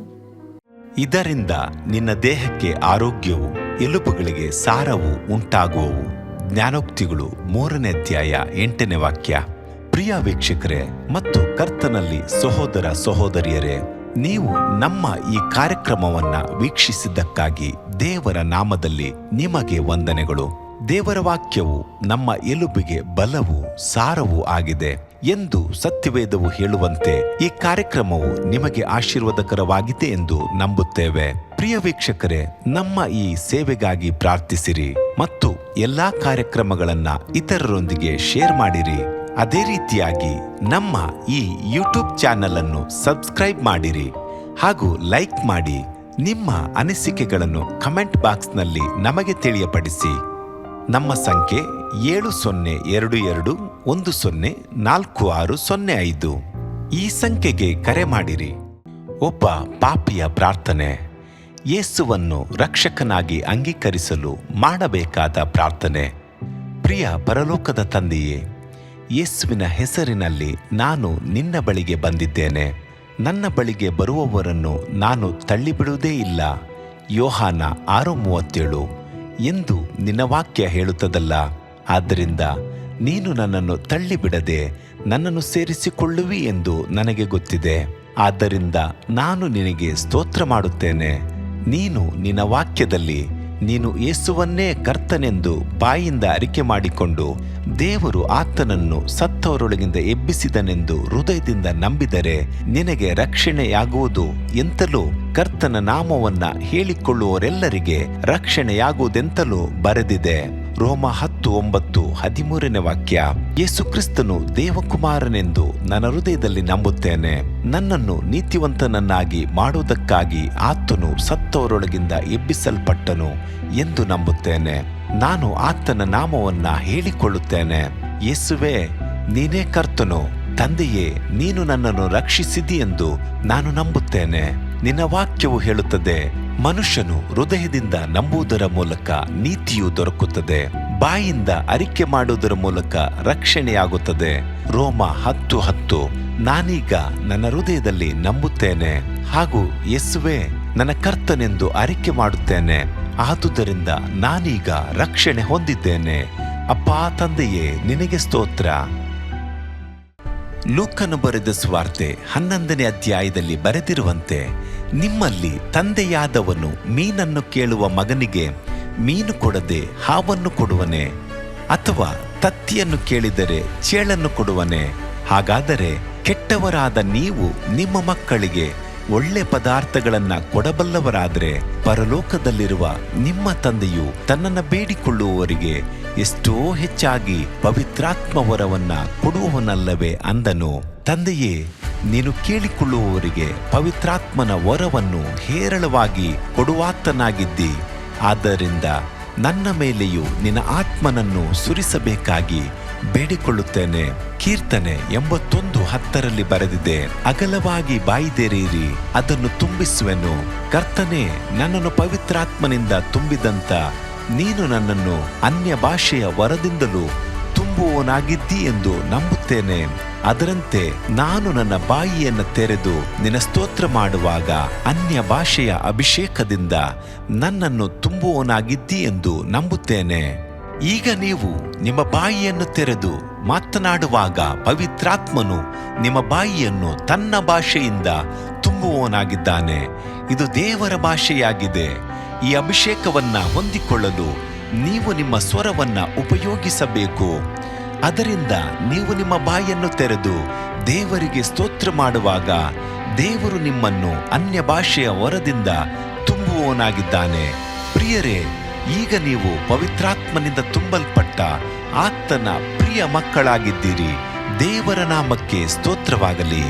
ಇದರಿಂದ ನಿನ್ನ ದೇಹಕ್ಕೆ ಆರೋಗ್ಯವು, ಎಲುಬುಗಳಿಗೆ ಸಾರವು ಉಂಟಾಗುವವು. ಜ್ಞಾನೋಕ್ತಿಗಳು 3ನೇ ಅಧ್ಯಾಯ 8ನೇ ವಾಕ್ಯ. ಪ್ರಿಯ ವೀಕ್ಷಕರೇ ಮತ್ತು ಕರ್ತನಲ್ಲಿ ಸಹೋದರ ಸಹೋದರಿಯರೇ, ನೀವು ನಮ್ಮ ಈ ಕಾರ್ಯಕ್ರಮವನ್ನ ವೀಕ್ಷಿಸಿದ್ದಕ್ಕಾಗಿ ದೇವರ ನಾಮದಲ್ಲಿ ನಿಮಗೆ ವಂದನೆಗಳು. ದೇವರ ವಾಕ್ಯವು ನಮ್ಮ ಎಲುಬಿಗೆ ಬಲವೂ ಸಾರವೂ ಆಗಿದೆ ಎಂದು ಸತ್ಯವೇದವು ಹೇಳುವಂತೆ ಈ ಕಾರ್ಯಕ್ರಮವು ನಿಮಗೆ ಆಶೀರ್ವಾದಕರವಾಗಿದೆ ಎಂದು ನಂಬುತ್ತೇವೆ. ಪ್ರಿಯ ವೀಕ್ಷಕರೇ, ನಮ್ಮ ಈ ಸೇವೆಗಾಗಿ ಪ್ರಾರ್ಥಿಸಿರಿ ಮತ್ತು ಎಲ್ಲಾ ಕಾರ್ಯಕ್ರಮಗಳನ್ನ ಇತರರೊಂದಿಗೆ ಶೇರ್ ಮಾಡಿರಿ. ಅದೇ ರೀತಿಯಾಗಿ ನಮ್ಮ ಈ ಯೂಟ್ಯೂಬ್ ಚಾನೆಲ್ ಅನ್ನು ಸಬ್ಸ್ಕ್ರೈಬ್ ಮಾಡಿರಿ ಹಾಗೂ ಲೈಕ್ ಮಾಡಿ. ನಿಮ್ಮ ಅನಿಸಿಕೆಗಳನ್ನು ಕಮೆಂಟ್ ಬಾಕ್ಸ್ನಲ್ಲಿ ನಮಗೆ ತಿಳಿಯಪಡಿಸಿ. ನಮ್ಮ ಸಂಖ್ಯೆ 7022104605. ಈ ಸಂಖ್ಯೆಗೆ ಕರೆ ಮಾಡಿರಿ. ಒಬ್ಬ ಪಾಪಿಯ ಪ್ರಾರ್ಥನೆ. ಯೇಸುವನ್ನು ರಕ್ಷಕನಾಗಿ ಅಂಗೀಕರಿಸಲು ಮಾಡಬೇಕಾದ ಪ್ರಾರ್ಥನೆ. ಪ್ರಿಯ ಪರಲೋಕದ ತಂದೆಯೇ, ಯೇಸುವಿನ ಹೆಸರಿನಲ್ಲಿ ನಾನು ನಿನ್ನ ಬಳಿಗೆ ಬಂದಿದ್ದೇನೆ. ನನ್ನ ಬಳಿಗೆ ಬರುವವರನ್ನು ನಾನು ತಳ್ಳಿಬಿಡುವುದೇ ಇಲ್ಲ. ಯೋಹಾನ 6:37 ಎಂದು ನಿನ್ನ ವಾಕ್ಯ ಹೇಳುತ್ತದಲ್ಲ. ಆದ್ದರಿಂದ ನೀನು ನನ್ನನ್ನು ತಳ್ಳಿಬಿಡದೆ ನನ್ನನ್ನು ಸೇರಿಸಿಕೊಳ್ಳುವಿ ಎಂದು ನನಗೆ ಗೊತ್ತಿದೆ. ಆದ್ದರಿಂದ ನಾನು ನಿನಗೆ ಸ್ತೋತ್ರ ಮಾಡುತ್ತೇನೆ. ನೀನು ನಿನ್ನ ವಾಕ್ಯದಲ್ಲಿ ನೀನು ಯೇಸುವನ್ನೇ ಕರ್ತನೆಂದು ಬಾಯಿಂದ ಅರಿಕೆ ಮಾಡಿಕೊಂಡು ದೇವರು ಆತನನ್ನು ಸತ್ತವರೊಳಗಿಂದ ಎಬ್ಬಿಸಿದನೆಂದು ಹೃದಯದಿಂದ ನಂಬಿದರೆ ನಿನಗೆ ರಕ್ಷಣೆಯಾಗುವುದು ಎಂತಲೂ ಕರ್ತನ ನಾಮವನ್ನ ಹೇಳಿಕೊಳ್ಳುವವರೆಲ್ಲರಿಗೆ ರಕ್ಷಣೆಯಾಗುವುದೆಂತಲೂ ಬರೆದಿದೆ. ರೋಮ 10:9-13ನೇ ವಾಕ್ಯ. ಯೇಸು ಕ್ರಿಸ್ತನು ದೇವಕುಮಾರನೆಂದು ನನ್ನ ಹೃದಯದಲ್ಲಿ ನಂಬುತ್ತೇನೆ. ನನ್ನನ್ನು ನೀತಿವಂತನನ್ನಾಗಿ ಮಾಡುವುದಕ್ಕಾಗಿ ಆತನು ಸತ್ತವರೊಳಗಿಂದ ಎಬ್ಬಿಸಲ್ಪಟ್ಟನು ಎಂದು ನಂಬುತ್ತೇನೆ. ನಾನು ಆತನ ನಾಮವನ್ನ ಹೇಳಿಕೊಳ್ಳುತ್ತೇನೆ. ಯೇಸುವೇ, ನೀನೇ ಕರ್ತನು. ತಂದೆಯೇ, ನೀನು ನನ್ನನ್ನು ರಕ್ಷಿಸಿದಿ ಎಂದು ನಾನು ನಂಬುತ್ತೇನೆ. ನಿನ್ನ ವಾಕ್ಯವು ಹೇಳುತ್ತದೆ, ಮನುಷ್ಯನು ಹೃದಯದಿಂದ ನಂಬುವುದರ ಮೂಲಕ ನೀತಿಯು ದೊರಕುತ್ತದೆ, ಬಾಯಿಂದ ಅರಿಕೆ ಮಾಡುವುದರ ಮೂಲಕ ರಕ್ಷಣೆಯಾಗುತ್ತದೆ. ರೋಮ 10:10. ನಾನೀಗ ನನ್ನ ಹೃದಯದಲ್ಲಿ ನಂಬುತ್ತೇನೆ ಹಾಗೂ ಯೇಸುವೇ, ನನ್ನ ಕರ್ತನೆಂದು ಅರಿಕೆ ಮಾಡುತ್ತೇನೆ. ಆದುದರಿಂದ ನಾನೀಗ ರಕ್ಷಣೆ ಹೊಂದಿದ್ದೇನೆ. ಅಪ್ಪಾ ತಂದೆಯೇ, ನಿನಗೆ ಸ್ತೋತ್ರ. ಲೂಕನು ಬರೆದ ಸುವಾರ್ತೆ 11ನೇ ಅಧ್ಯಾಯದಲ್ಲಿ ಬರೆದಿರುವಂತೆ, ನಿಮ್ಮಲ್ಲಿ ತಂದೆಯಾದವನು ಮೀನನ್ನು ಕೇಳುವ ಮಗನಿಗೆ ಮೀನು ಕೊಡದೆ ಹಾವನ್ನು ಕೊಡುವನೆ? ಅಥವಾ ತತ್ತಿಯನ್ನು ಕೇಳಿದರೆ ಚೇಳನ್ನು ಕೊಡುವನೆ? ಹಾಗಾದರೆ ಕೆಟ್ಟವರಾದ ನೀವು ನಿಮ್ಮ ಮಕ್ಕಳಿಗೆ ಒಳ್ಳೆ ಪದಾರ್ಥಗಳನ್ನು ಕೊಡಬಲ್ಲವರಾದರೆ ಪರಲೋಕದಲ್ಲಿರುವ ನಿಮ್ಮ ತಂದೆಯು ತನ್ನನ್ನು ಬೇಡಿಕೊಳ್ಳುವವರಿಗೆ ಎಷ್ಟೋ ಹೆಚ್ಚಾಗಿ ಪವಿತ್ರಾತ್ಮ ವರವನ್ನ ಕೊಡುವವನಲ್ಲವೇ ಅಂದನು. ತಂದೆಯೇ, ನೀನು ಕೇಳಿಕೊಳ್ಳುವವರಿಗೆ ಪವಿತ್ರಾತ್ಮನ ವರವನ್ನು ಹೇರಳವಾಗಿ ಕೊಡುವಾತನಾಗಿದ್ದಿ. ಆದ್ದರಿಂದ ನನ್ನ ಮೇಲೆಯೂ ನಿನ್ನ ಆತ್ಮನನ್ನು ಸುರಿಸಬೇಕಾಗಿ ಬೇಡಿಕೊಳ್ಳುತ್ತೇನೆ. ಕೀರ್ತನೆ 81:10 ಬರೆದಿದೆ, ಅಗಲವಾಗಿ ಬಾಯಿದೆರೆಯಿರಿ, ಅದನ್ನು ತುಂಬಿಸುವೆನು. ಕರ್ತನೇ, ನನ್ನನ್ನು ಪವಿತ್ರಾತ್ಮನಿಂದ ತುಂಬಿದಂತ ನೀನು ನನ್ನನ್ನು ಅನ್ಯ ಭಾಷೆಯ ವರದಿಂದಲೂ ತುಂಬುವವನಾಗಿದ್ದಿ ಎಂದು ನಂಬುತ್ತೇನೆ. ಅದರಂತೆ ನಾನು ನನ್ನ ಬಾಯಿಯನ್ನು ತೆರೆದು ನಿನ್ನ ಸ್ತೋತ್ರ ಮಾಡುವಾಗ ಅನ್ಯ ಭಾಷೆಯ ಅಭಿಷೇಕದಿಂದ ನನ್ನನ್ನು ತುಂಬುವವನಾಗಿದ್ದಿ ಎಂದು ನಂಬುತ್ತೇನೆ. ಈಗ ನೀವು ನಿಮ್ಮ ಬಾಯಿಯನ್ನು ತೆರೆದು ಮಾತನಾಡುವಾಗ ಪವಿತ್ರಾತ್ಮನು ನಿಮ್ಮ ಬಾಯಿಯನ್ನು ತನ್ನ ಭಾಷೆಯಿಂದ ತುಂಬುವವನಾಗಿದ್ದಾನೆ. ಇದು ದೇವರ ಭಾಷೆಯಾಗಿದೆ. ಈ ಅಭಿಷೇಕವನ್ನ ಹೊಂದಿಕೊಳ್ಳಲು ನೀವು ನಿಮ್ಮ ಸ್ವರವನ್ನ ಉಪಯೋಗಿಸಬೇಕು. ಅದರಿಂದ ನೀವು ನಿಮ್ಮ ಬಾಯಿಯನ್ನು ತೆರೆದು ದೇವರಿಗೆ ಸ್ತೋತ್ರ ಮಾಡುವಾಗ ದೇವರು ನಿಮ್ಮನ್ನು ಅನ್ಯ ಭಾಷೆಯ ವರದಿಂದ ತುಂಬುವವನಾಗಿದ್ದಾನೆ. ಪ್ರಿಯರೇ, ಈಗ ನೀವು ಪವಿತ್ರಾತ್ಮನಿಂದ ತುಂಬಲ್ಪಟ್ಟ ಆತನ ಪ್ರಿಯ ಮಕ್ಕಳಾಗಿದ್ದೀರಿ. ದೇವರ ನಾಮಕ್ಕೆ ಸ್ತೋತ್ರವಾಗಲಿ.